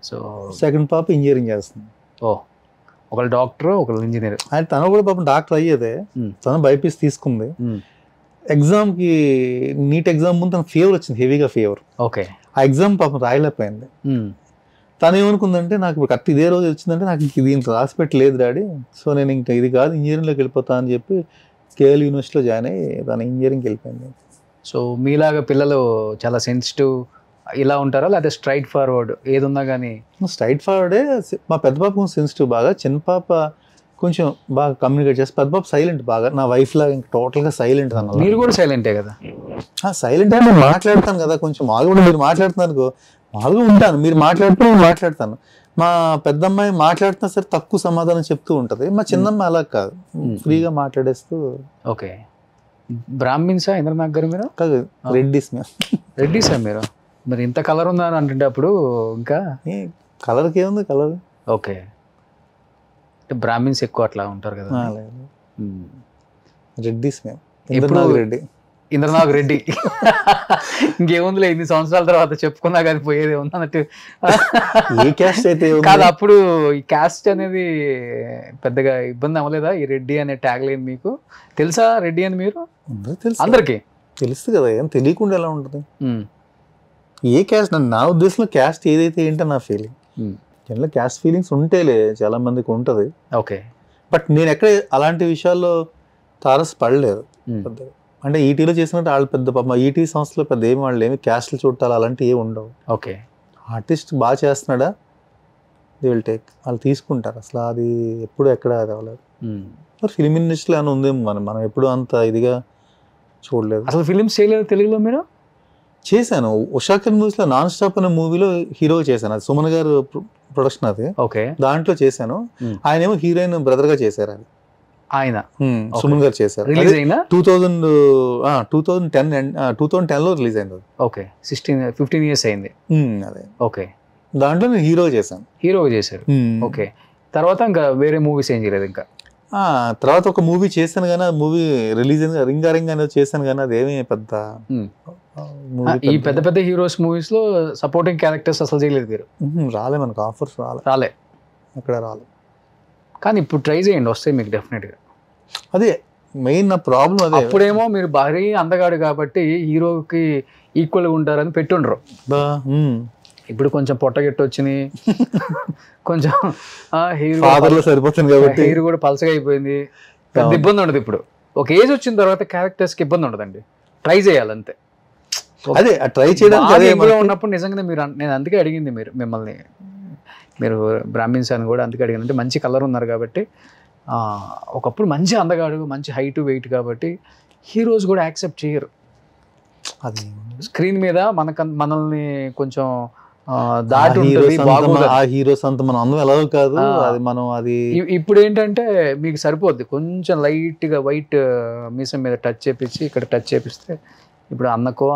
So second పాప ఇంజనీరింగ్ చేస్తుంది. ఓ ఒకళ్ళు డాక్టర్, ఒకళ్ళు ఇంజనీర్. ఆయన తను కూడా పాపం డాక్టర్ అయ్యేదే, తను బైపీసీ తీసుకుంది. ఎగ్జామ్కి నీట్ ఎగ్జామ్ ముందు తనకు ఫీవర్ వచ్చింది, హెవీగా ఫీవర్. ఓకే. ఆ ఎగ్జామ్ పాపం రాయలేకపోయింది. తను ఏమనుకుందంటే నాకు ఇప్పుడు కరెక్ట్ ఇదే రోజు వచ్చిందంటే నాకు ఇంక దీంట్లో రాసి పెట్టలేదు డాడీ, సో నేను ఇంకా ఇది కాదు ఇంజనీరింగ్లోకి వెళ్ళిపోతా అని చెప్పి కేఎల్ యూనివర్సిటీలో జాయిన్ అయ్యి తను ఇంజనీరింగ్కి వెళ్ళిపోయింది. సో మీలాగా పిల్లలు చాలా సెన్సిటివ్ ఇలా ఉంటారా, లేకపోతే స్ట్రైట్ ఫార్వర్డ్ ఏది ఉన్నా కానీ? స్ట్రైట్ ఫార్వర్డే. మా పెద్ద పాప కొంచెం సెన్సిటివ్ బాగా, చిన్న పాప కొంచెం బాగా కమ్యూనికేట్ చేస్తే, పెద్ద పాప సైలెంట్ బాగా, నా వైఫ్ లాగా ఇంకా టోటల్గా సైలెంట్ అన్న. మీరు కూడా సైలెంటే కదా? సైలెంట్ అంటే నేను మాట్లాడతాను కదా, కొంచెం మామూలుగా మీరు మాట్లాడుతున్నారు మామూలుగా ఉంటాను, మీరు మాట్లాడుతూ నేను మాట్లాడతాను. మా పెద్దమ్మాయి మాట్లాడుతున్నా సరే తక్కువ సమాధానం చెప్తూ ఉంటుంది, మా చిన్నమ్మాయి అలా కాదు, ఫ్రీగా మాట్లాడేస్తూ. ఓకే. బ్రాహ్మిన్సా ఇంద్రనాథ్ గారు మీరు? కాదు, రెడ్డిస్ మేము. రెడ్డిసా మీరు? మరి ఇంత కలర్ ఉందా అని అంటుంటే అప్పుడు ఇంకా కలర్కి ఏముంది కలర్. ఓకే. బ్రాహ్మిన్స్ ఎక్కువ అట్లా ఉంటారు కదా. రెడ్డిస్ మేము. ఎప్పుడు రెడ్డి, ఇంద్రనాథ్ రెడ్డి. ఇంకేముందిలే, ఇన్ని సంవత్సరాల తర్వాత చెప్పుకున్నా కానీ పోయేది ఉంది అన్నట్టు. ఏ క్యాస్ట్ అయితే కాదు, అప్పుడు ఈ క్యాస్ట్ అనేది పెద్దగా ఇబ్బంది అవ్వలేదా? ఈ రెడ్డి అనే ట్యాగ్ లైన్ మీకు తెలుసా? రెడ్డి అని మీరు అందరికి తెలుసు కదా, ఏం తెలియకుండా ఎలా ఉంటుంది? ఏ క్యాస్ట్, నా ఉద్దేశంలో క్యాస్ట్ ఏదైతే ఏంటో నా ఫీలింగ్. జనరల్ క్యాస్ట్ ఫీలింగ్స్ ఉంటేలే చాలా మందికి ఉంటుంది. ఓకే. బట్ నేను ఎక్కడ అలాంటి విషయాల్లో తారస్ పడలేదు పెద్దగా. అంటే ఈటీలో చేసినట్టు వాళ్ళు పెద్ద పాప ఈటీ సంస్థలో పెద్ద ఏమి వాళ్ళు ఏమి క్యాస్ట్లు చూడాలి అలాంటివి ఏమి ఉండవు. ఓకే. ఆర్టిస్ట్ బాగా చేస్తున్నాడా దే విల్ టేక్, వాళ్ళు తీసుకుంటారు. అసలు అది ఎప్పుడు ఎక్కడ అది అవ్వలేదు. మరి ఫిలిం ఇండస్ట్రీలో అని ఉందేమో, మనం ఎప్పుడు అంత ఇదిగా చూడలేదు. అసలు ఫిలిమ్స్ చేయలేదు తెలుగులో మీరు? చేశాను, ఉషాకర్ మూవీస్లో నాన్ స్టాప్ అనే మూవీలో హీరో చేశాను, అది సుమన్ గారు ప్రొడక్షన్ అది. ఓకే. దాంట్లో చేశాను. ఆయన ఏమో హీరోయిన్ బ్రదర్ గా చేశారు. అది ఆయన సుమన్ గారు చేశారు. 2010 లో రిలీజ్ అయింది. ఓకే. 15 years అయింది. అదే. ఓకే. దాంట్లో నేను హీరో చేశాను. హీరోగా చేశారు. ఓకే. తర్వాత ఇంకా వేరే మూవీస్ ఏం చేయలేదు ఇంకా? తర్వాత ఒక మూవీ చేశాను కానీ ఆ మూవీ రిలీజ్ అయింది, రింగా రింగా అనేది చేశాను కానీ అదేమీ పెద్ద. ఈ పెద్ద పెద్ద హీరోస్ మూవీస్ లో సపోర్టింగ్ క్యారెక్టర్స్ అసలు చేయలేదు మీరు? రాలే, మనకు ఆఫర్స్ రాలే అక్కడ రాలే. కానీ ఇప్పుడు ట్రై చేయండి, వస్తాయి మీకు డెఫినెట్ గా. అదే మెయిన్ నా ప్రాబ్లం అదే. అప్పుడేమో మీరు భారీ అందగాడు కాబట్టి హీరోకి ఈక్వల్ గా ఉంటారని పెట్టుండ్రు. ఇప్పుడు కొంచెం పొట్టగెట్టు వచ్చినాయి, కొంచెం హీరో సరిపోతుంది కాబట్టి హీరో కూడా పలసగా అయిపోయింది, పెద్ద ఇబ్బంది ఉండదు. ఇప్పుడు ఒక ఏజ్ వచ్చిన తర్వాత క్యారెక్టర్స్ కి ఇబ్బంది ఉండదండి, ట్రై చేయాలంతే. అదే ట్రై చేయడానికి ఉన్నప్పుడు నిజంగానే మీరు, నేను అందుకే అడిగింది మిమ్మల్ని, మీరు బ్రాహ్మిన్స్ అని కూడా అందుకే అడిగింది. అంటే మంచి కలర్ ఉన్నారు కాబట్టి, ఒకప్పుడు మంచి అందగాడు, మంచి హైట్ వెయిట్ కాబట్టి హీరోస్ కూడా యాక్సెప్ట్ చేయరు. అది స్క్రీన్ మీద మనల్ని కొంచెం దాటి ఉంటుంది. ఆ హీరోస్ అంత మనం అందం ఎలాగో కాదు అది, మనం అది ఇప్పుడు ఏంటంటే మీకు సరిపోద్ది కొంచెం లైట్ గా వైట్ మీసం మీద టచ్ చేపించి ఇక్కడ టచ్ చేపిస్తే ఇప్పుడు అన్నకో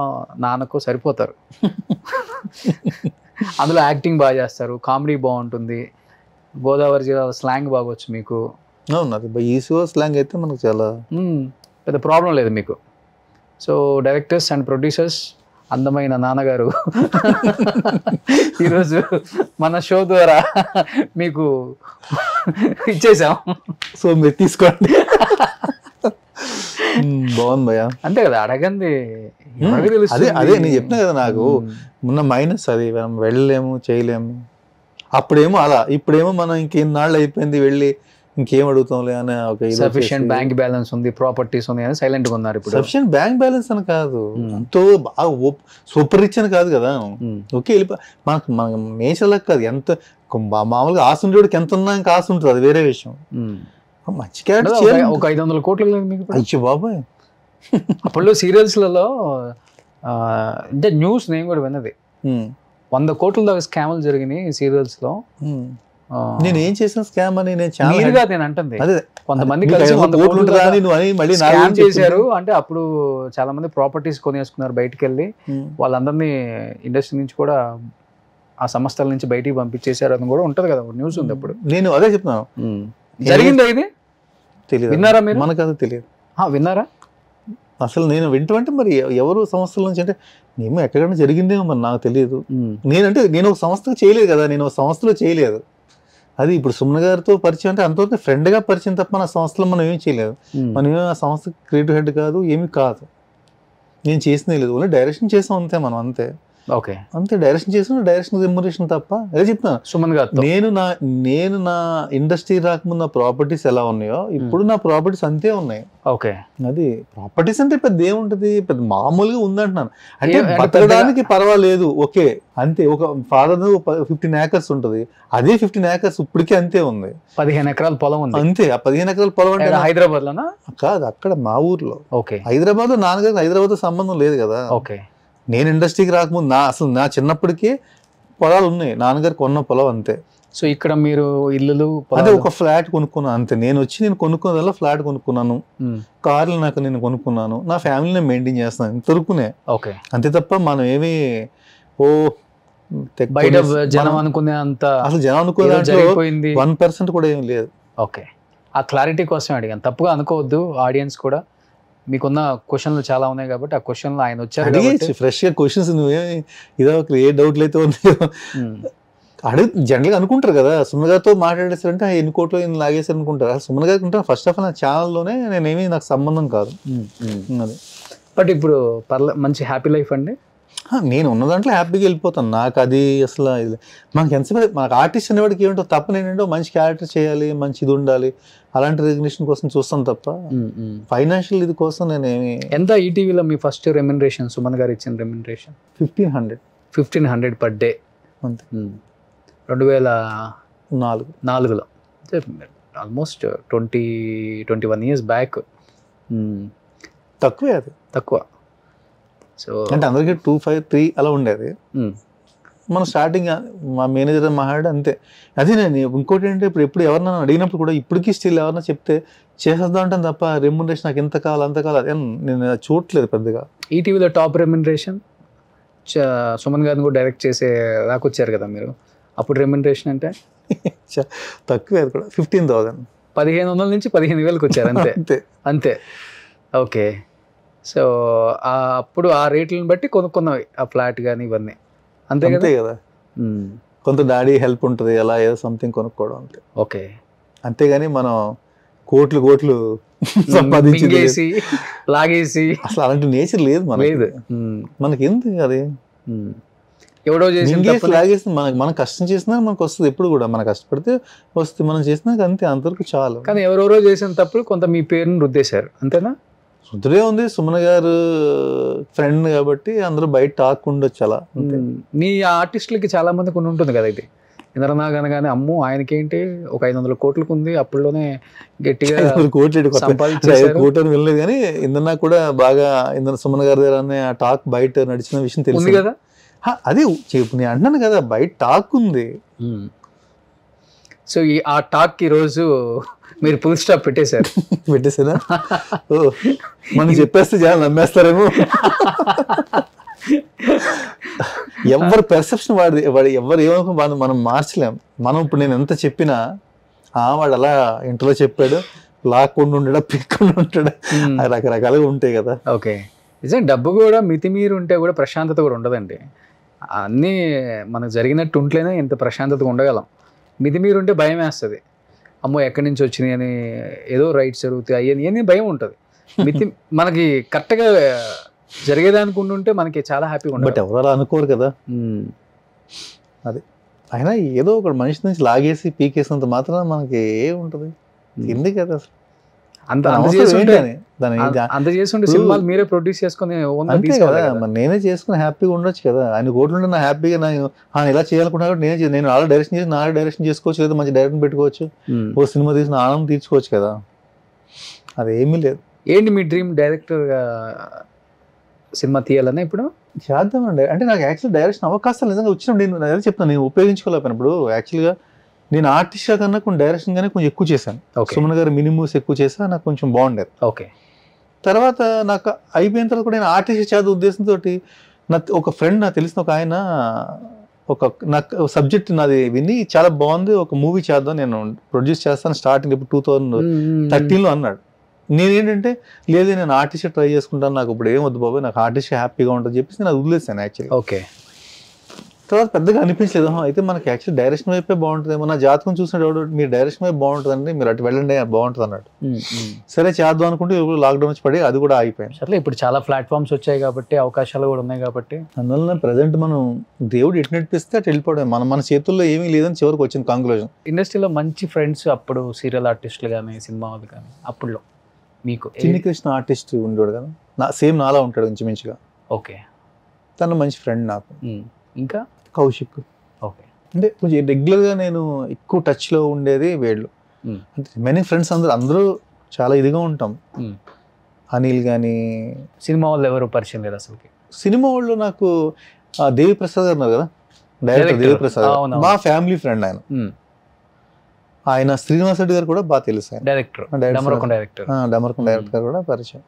నాన్నకో సరిపోతారు. అందులో యాక్టింగ్ బాగా చేస్తారు, కామెడీ బాగుంటుంది, గోదావరి జిల్లా స్లాంగ్ బాగొచ్చు మీకు. ఈసో స్లాంగ్ అయితే మనకు చాలా పెద్ద ప్రాబ్లం లేదు మీకు. సో డైరెక్టర్స్ అండ్ ప్రొడ్యూసర్స్, అందమైన నాన్నగారు ఈరోజు మన షో ద్వారా మీకు ఇచ్చేసాం. సో మీరు తీసుకోండి. బాగుంది భయ్యా. అంతే కదా, అడగండి. అదే అదే నేను చెప్పినా కదా, నాకు ఉన్న మైనస్ అది, మనం వెళ్ళలేము చేయలేము. అప్పుడేమో అలా, ఇప్పుడేమో మనం ఇంకెన్నాళ్ళు అయిపోయింది వెళ్ళి ఇంకేం అడుగుతాంలే అని ఒక సఫిషియెంట్ బ్యాంక్ బ్యాలెన్స్ ఉంది, ప్రాపర్టీస్ ఉంది అని సైలెంట్ గా ఉన్నారు. ఇప్పుడు సఫిషియెంట్ బ్యాంక్ బ్యాలెన్స్ అని కాదు, ఎంతో బాగా సూపర్ రిచ్ అని కాదు కదా. ఓకే, వెళ్ళిపో మనకు మన నేచర్ కాదు, ఎంత మామూలుగా ఆశ ఉండేవాడికి ఎంత ఉన్నా ఇంకా ఆశ ఉంటుంది, అది వేరే విషయం. మంచి క్యారెక్టర్ ఒక 500 కోట్లు లేదు మీకు? అయ్యో బాబాయ్. అప్పుడు సీరియల్స్లలో అంటే న్యూస్ నేను కూడా విన్నది, 100 కోట్ల దాకా స్కామ్లు జరిగినాయి సీరియల్స్ లో. నేను ఏం చేసిన స్కామ్ అని నేను అంటుంది, కొంతమంది కలిసి 100 కోట్లు స్కామ్ చేశారు. అంటే అప్పుడు చాలా మంది ప్రాపర్టీస్ కొనేసుకున్నారు బయటకు వెళ్ళి, వాళ్ళందరినీ ఇండస్ట్రీ నుంచి కూడా ఆ సంస్థల నుంచి బయటికి పంపించేశారు అని కూడా ఉంటది కదా, న్యూస్ ఉంది. అప్పుడు నేను అదే చెప్తున్నాను, జరిగిందా ఇది? తెలియదు. విన్నారా మీరు? మనకు అది తెలియదు. విన్నారా? అసలు నేను వింటూ మరి ఎవరు సంస్థల నుంచి అంటే మేము ఎక్కడైనా జరిగిందేమో మరి నాకు తెలియదు. నేను ఒక సంస్థకు చేయలేదు కదా, నేను ఒక సంస్థలో చేయలేదు, అది ఇప్పుడు సుమన్ గారితో పరిచయం అంటే అంతవరకు ఫ్రెండ్గా పరిచయం తప్ప మన సంస్థలో మనం ఏం చేయలేదు. మనం ఏమి ఆ సంస్థ క్రియేటివ్ హెడ్ కాదు, ఏమి కాదు, నేను చేసినది లేదు, ఓన్లీ డైరెక్షన్ చేసాం అంతే మనం, అంతే ఓకే అంతే. డైరెక్షన్ చేసిన డైరెక్షన్ రెమ్యునరేషన్ తప్ప. అదే చెప్తాను, సుమన్ గారు నేను నా ఇండస్ట్రీ రాకముందు నా ప్రాపర్టీస్ ఎలా ఉన్నాయో ఇప్పుడు నా ప్రాపర్టీస్ అంతే ఉన్నాయి. ఓకే అది ప్రాపర్టీస్ అంటే పెద్ద ఏముంటది, పెద్ద మామూలుగా ఉందంటున్నాను. అంటే బతకడానికి పర్వాలేదు, ఓకే అంతే. ఒక ఫాదర్ 15 acres ఉంటది, అదే 15 acres ఇప్పటికే అంతే ఉంది. 15 ఎకరాల పొలం ఉంది అంతే. ఆ 15 ఎకరాల పొలం అంటే హైదరాబాద్ లోనా? కాదు, అక్కడ మా ఊర్లో. ఓకే. హైదరాబాద్ లో నాన్నగారికి హైదరాబాద్ సంబంధం లేదు కదా. ఓకే. నేను ఇండస్ట్రీకి రాకముందు అసలు నా చిన్నప్పటికే పొలాలు ఉన్నాయి, నాన్నగారు కొన్న పొలం అంతే. సో ఇక్కడ మీరు ఇల్లులు అదే ఒక ఫ్లాట్ కొనుక్కున్నాను అంతే. నేను కొనుక్కున్నదల్లా ఫ్లాట్ కొనుక్కున్నాను, కార్లు నేను కొనుక్కున్నాను, నా ఫ్యామిలీని మెయింటైన్ చేస్తాను ఇంతవరకునే. ఓకే. అంతే తప్ప మనం ఏమి బయట జనం అనుకునే అంత అసలు జనం అనుకునే 1% కూడా ఏమి లేదు. ఓకే. ఆ క్లారిటీ కోసం అడిగాను, తప్పుగా అనుకోవద్దు ఆడియన్స్ కూడా. మీకున్న క్వశ్చన్లు చాలా ఉన్నాయి కాబట్టి ఆ క్వశ్చన్లు ఆయన వచ్చారు ఫ్రెష్ గా క్వశ్చన్స్. నువ్వేమి ఇదో ఏ డౌట్లు అయితే ఉన్నాయో జనరల్ గా అనుకుంటారు కదా, సుమన్ గారితో మాట్లాడేసారంటే ఎన్ని కోట్లు లాగేసారు అనుకుంటారు. సుమన్ గారికి ఉంటారు ఫస్ట్ ఆఫ్ ఆల్ నా ఛానల్లోనే, నేనేమి నాకు సంబంధం కాదు అది. బట్ ఇప్పుడు మంచి హ్యాపీ లైఫ్ అండి. నేను ఉన్న దాంట్లో హ్యాపీగా వెళ్ళిపోతాను. నాకు అది అసలు మనకి ఎంతసేపు మనకు ఆర్టిస్ట్ అనేవాడికి ఏమిటో తప్ప ఏంటంటే మంచి క్యారెక్టర్ చేయాలి, మంచి ఇది ఉండాలి, అలాంటి రికగ్నిషన్ కోసం చూస్తాను తప్ప ఫైనాన్షియల్ ఇది కోసం నేనేమి. ఎంత ఈటీవీలో మీ ఫస్ట్ రెమ్యునరేషన్, సుమన్ గారు ఇచ్చిన రెమ్యునరేషన్? 1500 పర్ డే అంతే. 2004లో ఆల్మోస్ట్ 21 years బ్యాక్. తక్కువే, అది తక్కువ. సో అంటే అందరికీ 253 అలా ఉండేది. మనం స్టార్టింగ్ మా మేనేజర్ మాట్లాడి అంతే. అదే నేను ఇంకోటి ఏంటంటే ఇప్పుడు ఎవరన్నా అడిగినప్పుడు కూడా ఇప్పటికీ స్టిల్ ఎవరన్నా చెప్తే చేసేద్దాం అంటాను తప్ప రెమ్యునరేషన్ నాకు ఎంత కావాలి అంత కావాలి అదే నేను చూడట్లేదు పెద్దగా. ఈటీవీలో టాప్ రెమ్యునరేషన్ సుమన్ గారిని కూడా డైరెక్ట్ చేసే రాకొచ్చారు కదా మీరు, అప్పుడు రెమ్యునరేషన్ అంటే తక్కువే, అది కూడా 15,000. 1500 నుంచి 15,000కి వచ్చారు అంతే. అంతే అంతే. ఓకే. సో అప్పుడు ఆ రేట్లను బట్టి కొనుక్కున్నవి ఆ ఫ్లాట్ కానీ ఇవన్నీ అంతే కదా. కొంత డాడీ హెల్ప్ ఉంటుంది, అలా ఏదో సంథింగ్ కొనుక్కోవడం అంతే. ఓకే. అంతేగాని మనం కోట్లు సంపాదించి లాగేసి అసలు అలాంటి నేచర్ లేదు లేదు మనకి. ఎందుకు అది ఎవడో చేసి లాగేసి మనం కష్టం చేసినా మనకు వస్తుంది. ఎప్పుడు కూడా మనం కష్టపడితే వస్తుంది, మనం చేసినాక అంతే, అంతవరకు చాలు. కానీ ఎవరెవరో చేసిన తప్పుడు కొంత మీ పేరుని రుద్దేశారు అంతేనా? రుద్దుడే ఉంది, సుమన్ గారు ఫ్రెండ్ కాబట్టి అందరూ బయట టాక్ ఉండొచ్చు అలా. మీ ఆర్టిస్టులకి చాలా మందికి ఉంటుంది కదా ఇది, ఇంద్రనాగ్ అనగానే అమ్మో ఆయనకేంటి ఒక 500 కోట్లకు ఉంది, అప్పుడులోనే గట్టిగా 500 కోట్లు వెళ్ళలేదు. కానీ ఇంద్రనాగ్ కూడా బాగా సుమన్ గారి దగ్గర అనే ఆ టాక్ బయట నడిచిన విషయం తెలిసింది కదా. అది నేను అంటున్నాను కదా, బయట టాక్ ఉంది. సో ఆ టాక్ ఈ రోజు మీరు ఫుల్ స్టాప్ పెట్టేశారా? మనం చెప్పేస్తే చాలా నమ్మేస్తారేమో. ఎవరి పెర్సెప్షన్ వాడు ఎవరు ఏమనుకో మనం మార్చలేం. మనం ఇప్పుడు నేను ఎంత చెప్పినా వాడు అలా ఇంట్లో చెప్పాడు, లాక్కుండా ఉంటాడా, పీక్కుండా ఉంటాడా, రకరకాలుగా ఉంటాయి కదా. ఓకే. నిజం, డబ్బు కూడా మితిమీరు ఉంటే కూడా ప్రశాంతత కూడా ఉండదండి. అన్నీ మనకు జరిగినట్టు ఉంటేనే ఇంత ప్రశాంతతగా ఉండగలం. మితిమీరు ఉంటే భయం వేస్తుంది, అమ్మో ఎక్కడి నుంచి వచ్చినాయి అని, ఏదో రైట్స్ జరుగుతాయి అయ్యని భయం ఉంటుంది. మనకి కరెక్ట్గా జరిగేదానికి ఉంటే మనకి చాలా హ్యాపీగా ఉంటుంది. బట్ ఎవరు అలా అనుకోరు కదా. అది అయినా ఏదో ఒక మనిషి నుంచి లాగేసి పీకేసినంత మాత్రం మనకి ఏముంటుంది, ఎందుకు కదా అసలు అంత చేస్తుంటే సినిమాలు మీరే ప్రొడ్యూస్ చేసుకుని అంతే కదా. నేనే చేసుకుని హ్యాపీగా ఉండొచ్చు కదా. ఆయన కోట్లు నా హ్యాపీగా ఇలా చేయాలనుకున్నా నేను ఆల్రెడీ డైరెక్షన్ చేసి నాలుగు డైరెక్షన్ చేసుకోవచ్చు, లేదా మంచి డైరెక్షన్ పెట్టుకోవచ్చు, ఓ సినిమా తీసిన ఆనందం తీర్చుకోవచ్చు కదా. అదేమీ లేదు. ఏంటి మీ డ్రీమ్? డైరెక్టర్గా సినిమా తీయాలన్నా ఇప్పుడు చేద్దామండి. అంటే నాకు యాక్చువల్ డైరెక్షన్ అవకాశాలు నిజంగా వచ్చినప్పుడు నేను అదే చెప్తాను, నేను ఉపయోగించుకోలేకపోయినప్పుడు. యాక్చువల్గా నేను ఆర్టిస్ట్గా కన్నా కొంచెం డైరెక్షన్ గానే కొంచెం ఎక్కువ చేశాను. సుమన్ గారు మినిమూస్ ఎక్కువ చేసా, నాకు కొంచెం బాగుండేది. ఓకే. తర్వాత నాకు అయిపోయిన తర్వాత కూడా నేను ఆర్టిస్ట్ చేద్దాం ఉద్దేశంతో ఒక ఫ్రెండ్ నాకు తెలిసిన ఒక ఆయన నాకు సబ్జెక్ట్ నాది విని చాలా బాగుంది, ఒక మూవీ చేద్దాం, నేను ప్రొడ్యూస్ చేస్తాను స్టార్టింగ్ ఇప్పుడు 2013లో అన్నాడు. నేనేంటంటే లేదు నేను ఆర్టిస్ట్ ట్రై చేసుకుంటాను, నాకు ఇప్పుడు ఏం వద్దు బాబాయ్, నాకు ఆర్టిస్ట్ హ్యాపీగా ఉంటుంది చెప్పేసి నేను వదిలేసాను యాక్చువల్లీ. ఓకే. తర్వాత పెద్దగా అనిపించలేదు. అయితే మనకి యాక్చువల్లీ డైరెక్షన్ వైపే బాగుంటుందేమో, నా జాతకం చూసినప్పుడు మీరు డైరెక్షన్ వైపు బాగుంటుందండి, మీరు అటు వెళ్ళండి బాగుంటుంది అన్నట్టు. సరే చేద్దాం అనుకుంటే లాక్డౌన్ వచ్చి పడి అది కూడా ఆగిపోయింది. సరే ఇప్పుడు చాలా ప్లాట్ఫామ్స్ వచ్చాయి కాబట్టి అవకాశాలు కూడా ఉన్నాయి కాబట్టి అందువల్ల ప్రజెంట్ మనం దేవుడు ఎటు నడిపిస్తే అటు వెళ్ళిపోవడం, మన చేతుల్లో ఏమీ లేదని చివరికి వచ్చింది కంక్లూజన్. ఇండస్ట్రీలో మంచి ఫ్రెండ్స్ అప్పుడు సీరియల్ ఆర్టిస్టులు కానీ సినిమా వాళ్ళు కానీ అప్పుడులో మీకు? చిన్ని కృష్ణ ఆర్టిస్ట్ ఉండేవాడు కదా, సేమ్ నాలా ఉంటాడు ఇంచుమించుగా. ఓకే, తను మంచి ఫ్రెండ్ నాకు. ఇంకా కౌశిక్. ఓకే, అంటే కొంచెం రెగ్యులర్గా నేను ఎక్కువ టచ్లో ఉండేది వీళ్ళు. అంటే మెనీ ఫ్రెండ్స్ అందరూ చాలా ఇదిగా ఉంటాం. అనిల్ కానీ. సినిమా వాళ్ళు ఎవరు పరిచయం లేదు అసలుకి? సినిమా వాళ్ళు నాకు దేవి ప్రసాద్ గారు ఉన్నారు కదా, డైరెక్టర్ దేవి ప్రసాద్, మా ఫ్యామిలీ ఫ్రెండ్ ఆయన. ఆయన శ్రీనివాస్ రెడ్డి గారు కూడా బాగా తెలుసు. ఆయన డైరెక్టర్, డమరకొండ డైరెక్టర్ గారు కూడా పరిచయం,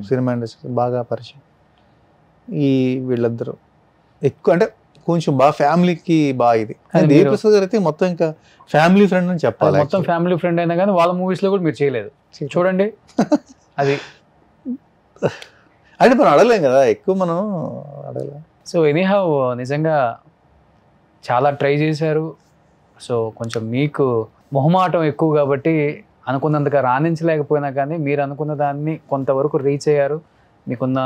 సినిమా ఇండస్ట్రీ బాగా పరిచయం. ఈ వీళ్ళిద్దరు ఎక్కువ అంటే కొంచెం బాగా ఫ్యామిలీకి బాగా ఇది. దేవి ప్రసాద్ గారు అయితే మొత్తం ఇంకా ఫ్యామిలీ ఫ్రెండ్ అని చెప్పాలి. మొత్తం ఫ్యామిలీ ఫ్రెండ్ అయినా కానీ వాళ్ళ మూవీస్ లో కూడా మీరు చేయలేదు చూడండి. అది అంటే మనం అడగలేం కదా, ఎక్కువ మనం అడగలేం. సో ఎనీహౌ నిజంగా చాలా ట్రై చేశారు. సో కొంచెం మీకు మొహమాటం ఎక్కువ కాబట్టి అనుకున్నంతగా రాణించలేకపోయినా కానీ మీరు అనుకున్న దాన్ని కొంతవరకు రీచ్ అయ్యారు. మీకున్న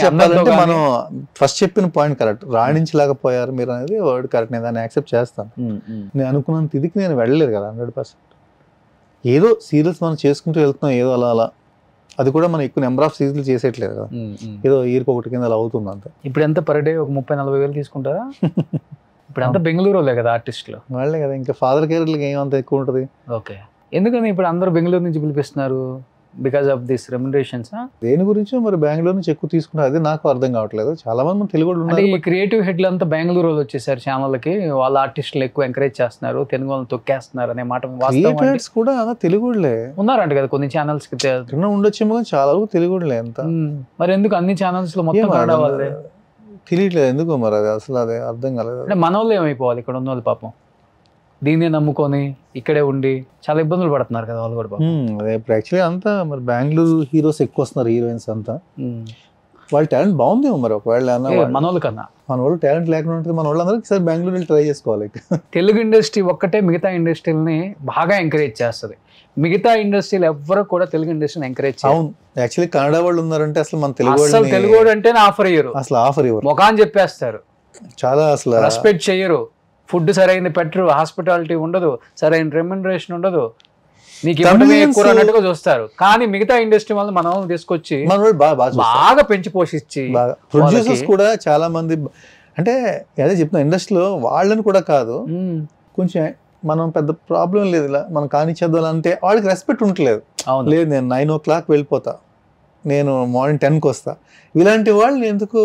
చెప్పాలంటే మనం ఫస్ట్ చెప్పిన పాయింట్ కరెక్ట్, రాణించలేకపోయారు మీరు అనేది వర్డ్ కరెక్ట్, నేను దాన్ని యాక్సెప్ట్ చేస్తాను. నేను అనుకున్నంత ఇదికి నేను వెళ్ళలేదు కదా 100%. ఏదో సీరియల్స్ మనం చేసుకుంటూ వెళ్తున్నాం ఏదో అలా, అది కూడా మనం ఎక్కువ నెంబర్ ఆఫ్ సీరియల్ చేసేయట్లేదు కదా, ఏదో ఇయర్కి ఒకటి కింద అలా అవుతుంది అంతే. ఇప్పుడు ఎంత పర్ డే ఒక 30-40 వేలు తీసుకుంటారా? ఇప్పుడు అంతా బెంగళూరులో కదా ఆర్టిస్టులు వాళ్ళే కదా, ఇంకా ఫాదర్ కేర్లకి ఏమంత ఎక్కువ ఉంటుంది. ఓకే, ఎందుకని ఇప్పుడు అందరూ బెంగళూరు నుంచి పిలిపిస్తున్నారు? Because of this remunerations. దేని గురించో మరి బెంగళూరు నుంచి ఎక్కువ తీసుకుంటారు, అది నాకు అర్థం కావట్లేదు. చాలా మంది తెలుగు ఉన్నారు. ఈ క్రియేటివ్ హెడ్లు అంతా బెంగళూరు వాళ్ళు వచ్చేసారు ఛానల్కి, వాళ్ళ ఆర్టిస్టులు ఎక్కువ ఎంకరేజ్ చేస్తున్నారు, తెలుగు వాళ్ళని తొక్కేస్తున్నారు అనే మాట కూడా తెలుగులే ఉన్నారంట కదా కొన్ని ఛానల్స్ కి. ఉండొచ్చేమో కానీ చాలా వరకు తెలుగులే ఎంత. మరి ఎందుకు అన్ని ఛానల్స్ లో మొత్తం కన్నడ వాళ్ళే? తెలియట్లేదు ఎందుకో మరి, అది అసలు అదే అర్థం కాలేదు. అంటే మన వాళ్ళు ఏమైపోవాలి ఇక్కడ ఉన్న వాళ్ళు? పాపం దీన్నే నమ్ముకొని ఇక్కడే ఉండి చాలా ఇబ్బందులు పడుతున్నారు కదా వాళ్ళు కూడా. అదే ఇప్పుడు యాక్చువల్లీ అంతా మరి బెంగళూరు హీరోస్ ఎక్కువ వస్తున్నారు, హీరోయిన్స్ అంతా. వాళ్ళ టాలెంట్ బాగుందేమో మరి, ఒకవేళ మన వాళ్ళ కన్నా మన వాళ్ళు టాలెంట్ లేకుండా ఉంటుంది. మన వాళ్ళందరూ సరే బెంగళూరు వెళ్ళి ట్రై చేసుకోవాలి. తెలుగు ఇండస్ట్రీ ఒక్కటే మిగతా ఇండస్ట్రీని బాగా ఎంకరేజ్ చేస్తుంది. మిగతా ఇండస్ట్రీలు ఎవ్వరు కూడా తెలుగు ఇండస్ట్రీని ఎంకరేజ్ చేయరు. అవును, యాక్చువల్లీ కన్నడ వాళ్ళు ఉన్నారంటే అసలు మన తెలుగు అంటే ఆఫర్ ఇయ్యరు, అసలు ఆఫర్ ఇవ్వరు, ముఖాన్ని చెప్పేస్తారు, చాలా అసలు రెస్పెక్ట్ చెయ్యరు, ఫుడ్ సరైనది పెట్టరు, హాస్పిటాలిటీ ఉండదు, సరైన రెమ్యునరేషన్ ఉండదు, నీకు అన్నట్టుగా చూస్తారు. కానీ మిగతా ఇండస్ట్రీ వాళ్ళు మనం తీసుకొచ్చి బాగా పెంచి పోషించి, ప్రొడ్యూసర్స్ కూడా చాలా మంది అంటే అదే చెప్తున్నా, ఇండస్ట్రీలో వాళ్ళని కూడా కాదు, కొంచెం మనం పెద్ద ప్రాబ్లం లేదు ఇలా మనం కానిచ్చేద్దాం అంటే వాళ్ళకి రెస్పెక్ట్ ఉండట్లేదు. లేదు నేను 9 o'clock వెళ్ళిపోతా, నేను మార్నింగ్ 10కి వస్తా, ఇలాంటి వాళ్ళు ఎందుకు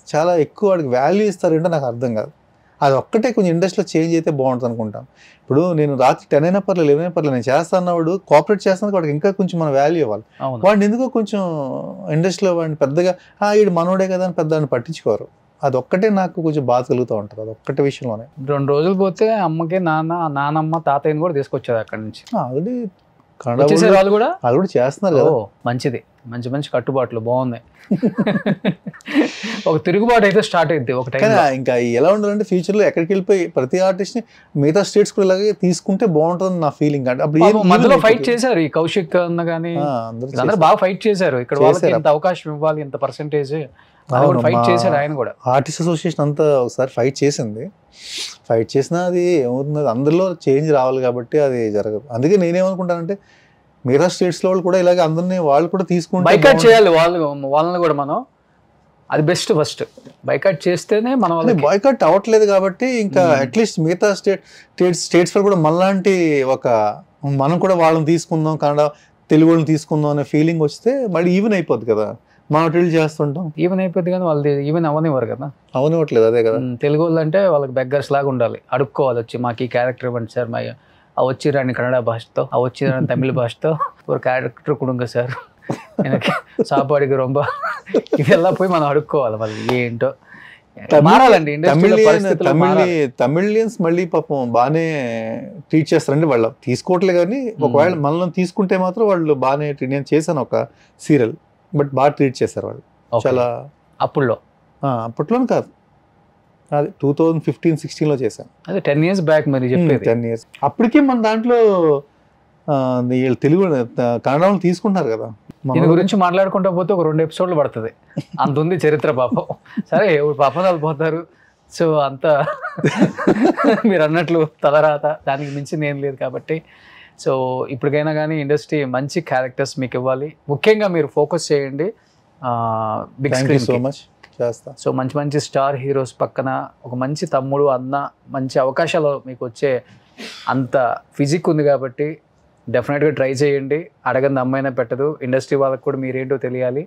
చాలా ఎక్కువ వాడికి వాల్యూ ఇస్తారంటే నాకు అర్థం కాదు. అది ఒక్కటే కొంచెం ఇండస్ట్రీలో చేంజ్ అయితే బాగుంటుంది అనుకుంటాం. ఇప్పుడు నేను రాత్రి 10 అయినా పర్లేదు 11 అయినా పర్లేదు నేను చేస్తా అన్నవాడు కోఆపరేట్ చేస్తాను, వాడికి ఇంకా కొంచెం మన వాల్యూ ఇవ్వాలి. వాడిని ఎందుకో కొంచెం ఇండస్ట్రీలో వాడిని పెద్దగా వీడు మనోడే కదా అని పెద్ద పట్టించుకోరు. అది ఒక్కటే నాకు కొంచెం బాధ కలుగుతూ ఉంటుంది, అది ఒక్కటే విషయంలోనే. 2 రోజులు పోతే అమ్మకి నానమ్మ తాతయ్యని కూడా తీసుకొచ్చారు అక్కడి నుంచి. ఆల్రెడీ వాళ్ళు కూడా చేస్తున్నారు కదా. మంచిది, మంచి మంచి కట్టుబాట్లు బాగున్నాయి. ఒక తిరుగుబాటు అయితే స్టార్ట్ అయింది ఒక టైం. ఇంకా ఎలా ఉండాలంటే ఫ్యూచర్ లో ఎక్కడికి వెళ్ళిపోయి ప్రతి ఆర్టిస్ట్ ని మిగతా స్టేట్స్ కూడా ఇలాగే తీసుకుంటే బాగుంటుంది నా ఫీలింగ్. అంటే అప్పుడు మధ్యలో ఫైట్ చేశారు ఈ కౌశిక్ అన్న కానీ అందరూ బాగా ఫైట్ చేశారు. ఇక్కడ వాళ్ళకి ఇంత అవకాశం ఇవ్వాలి, ఇంత పర్సెంటేజ్ ఫైట్ చేశారు. ఆయన కూడా ఆర్టిస్ట్ అసోసియేషన్ అంతా ఒకసారి ఫైట్ చేసింది. ఫైట్ చేసినా అది ఏమవుతుంది, అందరిలో చేంజ్ రావాలి కాబట్టి అది జరగదు. అందుకే నేనేమనుకుంటానంటే మిగతా స్టేట్స్ లో వాళ్ళు కూడా ఇలాగే అందరినీ వాళ్ళు కూడా తీసుకుంటే బైకాట్ చేయాలి, వాళ్ళని కూడా మనం. అది బెస్ట్, ఫస్ట్ బైకాట్ చేస్తేనే మనం. బైకాట్ అవ్వట్లేదు కాబట్టి ఇంకా అట్లీస్ట్ మిగతా స్టేట్స్ వాళ్ళు కూడా మనలాంటి మనం కూడా వాళ్ళని తీసుకుందాం, కన్నడ తెలుగు వాళ్ళని తీసుకుందాం అనే ఫీలింగ్ వస్తే మళ్ళీ ఈవెన్ అయిపోద్ది కదా. మనం డ్రిల్ చేస్తుంటాం, ఈవెన్ అయిపోద్ది కానీ వాళ్ళు ఈవెన్ అవనివ్వరు కదా. అవనివ్వట్లేదు, అదే కదా. తెలుగు వాళ్ళు అంటే వాళ్ళకి బెగ్గర్స్ లాగా ఉండాలి, అడుక్కోవాలి వచ్చి మాకు ఈ క్యారెక్టర్ ఇవ్వండి సార్, మా వచ్చిరాని కన్నడ భాషతో, వచ్చిరాని తమిళ భాషతో ఒక క్యారెక్టర్ కుడుంగ సార్ எனக்கு சாப்பாடுக்கு ரொம்ப இதெல்லாம் போய் మనం అడుక్కోవాలి. మళ్ళీ ఏంటో మారాలండి తమిళియన్స్. మళ్ళీ పాపం బాగానే ట్రీట్ చేస్తారండి, వాళ్ళు తీసుకోవట్లేదు. కానీ ఒకవేళ మనల్ని తీసుకుంటే మాత్రం వాళ్ళు బాగానే ట్రీట్. నేను చేశాను ఒక సీరియల్, బట్ బాగా ట్రీట్ చేశారు వాళ్ళు చాలా. అప్పుడులో అప్పట్లోనే కాదు, అది 2015-16లో చేశాను. అదే 10 years బ్యాక్ మరి చెప్పేది. 10 years. అప్పటికే మన దాంట్లో వీళ్ళు తెలుగు కన్నడంలో తీసుకుంటున్నారు కదా. దీని గురించి మాట్లాడుకుంటా పోతే ఒక 2 episodes పడుతుంది, అంత ఉంది చరిత్ర పాపం. సరే పాపదాలు పోతారు, సో అంత మీరు అన్నట్లు తలరాత, దానికి మించి నేను లేదు కాబట్టి. సో ఇప్పటికైనా కానీ ఇండస్ట్రీ మంచి క్యారెక్టర్స్ మీకు ఇవ్వాలి, ముఖ్యంగా మీరు ఫోకస్ చేయండి బిగ్ స్క్రీన్. సో మచ్ చేస్తా. సో మంచి మంచి స్టార్ హీరోస్ పక్కన ఒక మంచి తమ్ముడు అన్న మంచి అవకాశాలు మీకు వచ్చే అంత ఫిజిక్ ఉంది కాబట్టి డెఫినెట్గా ట్రై చేయండి. అడగంది అమ్మాయినా పెట్టదు. ఇండస్ట్రీ వాళ్ళకి కూడా మీరేంటో తెలియాలి,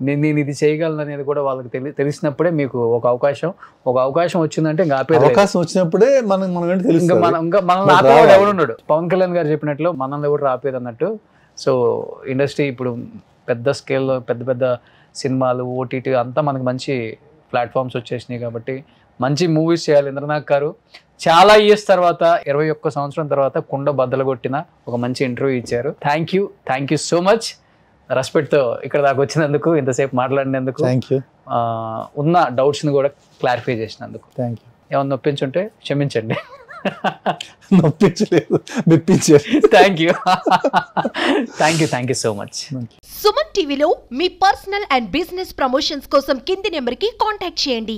నేను ఇది చేయగలను అనేది కూడా వాళ్ళకి తెలిసినప్పుడే మీకు ఒక అవకాశం వచ్చిందంటే ఇంకా ఆపేది. అవకాశం వచ్చినప్పుడే ఇంకా మనల్ని ఆపేవాడు ఎవడున్నాడు. పవన్ కళ్యాణ్ గారు చెప్పినట్లు మనల్ని ఎవరు ఆపేది అన్నట్టు. సో ఇండస్ట్రీ ఇప్పుడు పెద్ద స్కేల్లో పెద్ద సినిమాలు, ఓటీటీ అంతా మనకి మంచి ప్లాట్ఫామ్స్ వచ్చేసినాయి కాబట్టి మంచి మూవీస్ చేయాలి. ఇంద్రనాథ్ గారు చాలా ఇయర్స్ తర్వాత 21 సంవత్సరం తర్వాత కుండ బద్దలు కొట్టిన ఒక మంచి ఇంటర్వ్యూ ఇచ్చారు. Thank you so much. రెస్పెక్ట్తో ఇక్కడ దాకా వచ్చినందుకు, ఇంతసేపు మాట్లాడినందుకు, ఉన్న డౌట్స్ని కూడా క్లారిఫై చేసినందుకు. ఏమన్నా నొప్పించుంటే క్షమించండి. నొప్పించలేదు, మెప్పించారు. Thank you so much. Suman టీవీలో మీ పర్సనల్ అండ్ బిజినెస్ ప్రమోషన్స్ కోసం కింది నెంబర్కి కాంటాక్ట్ చేయండి.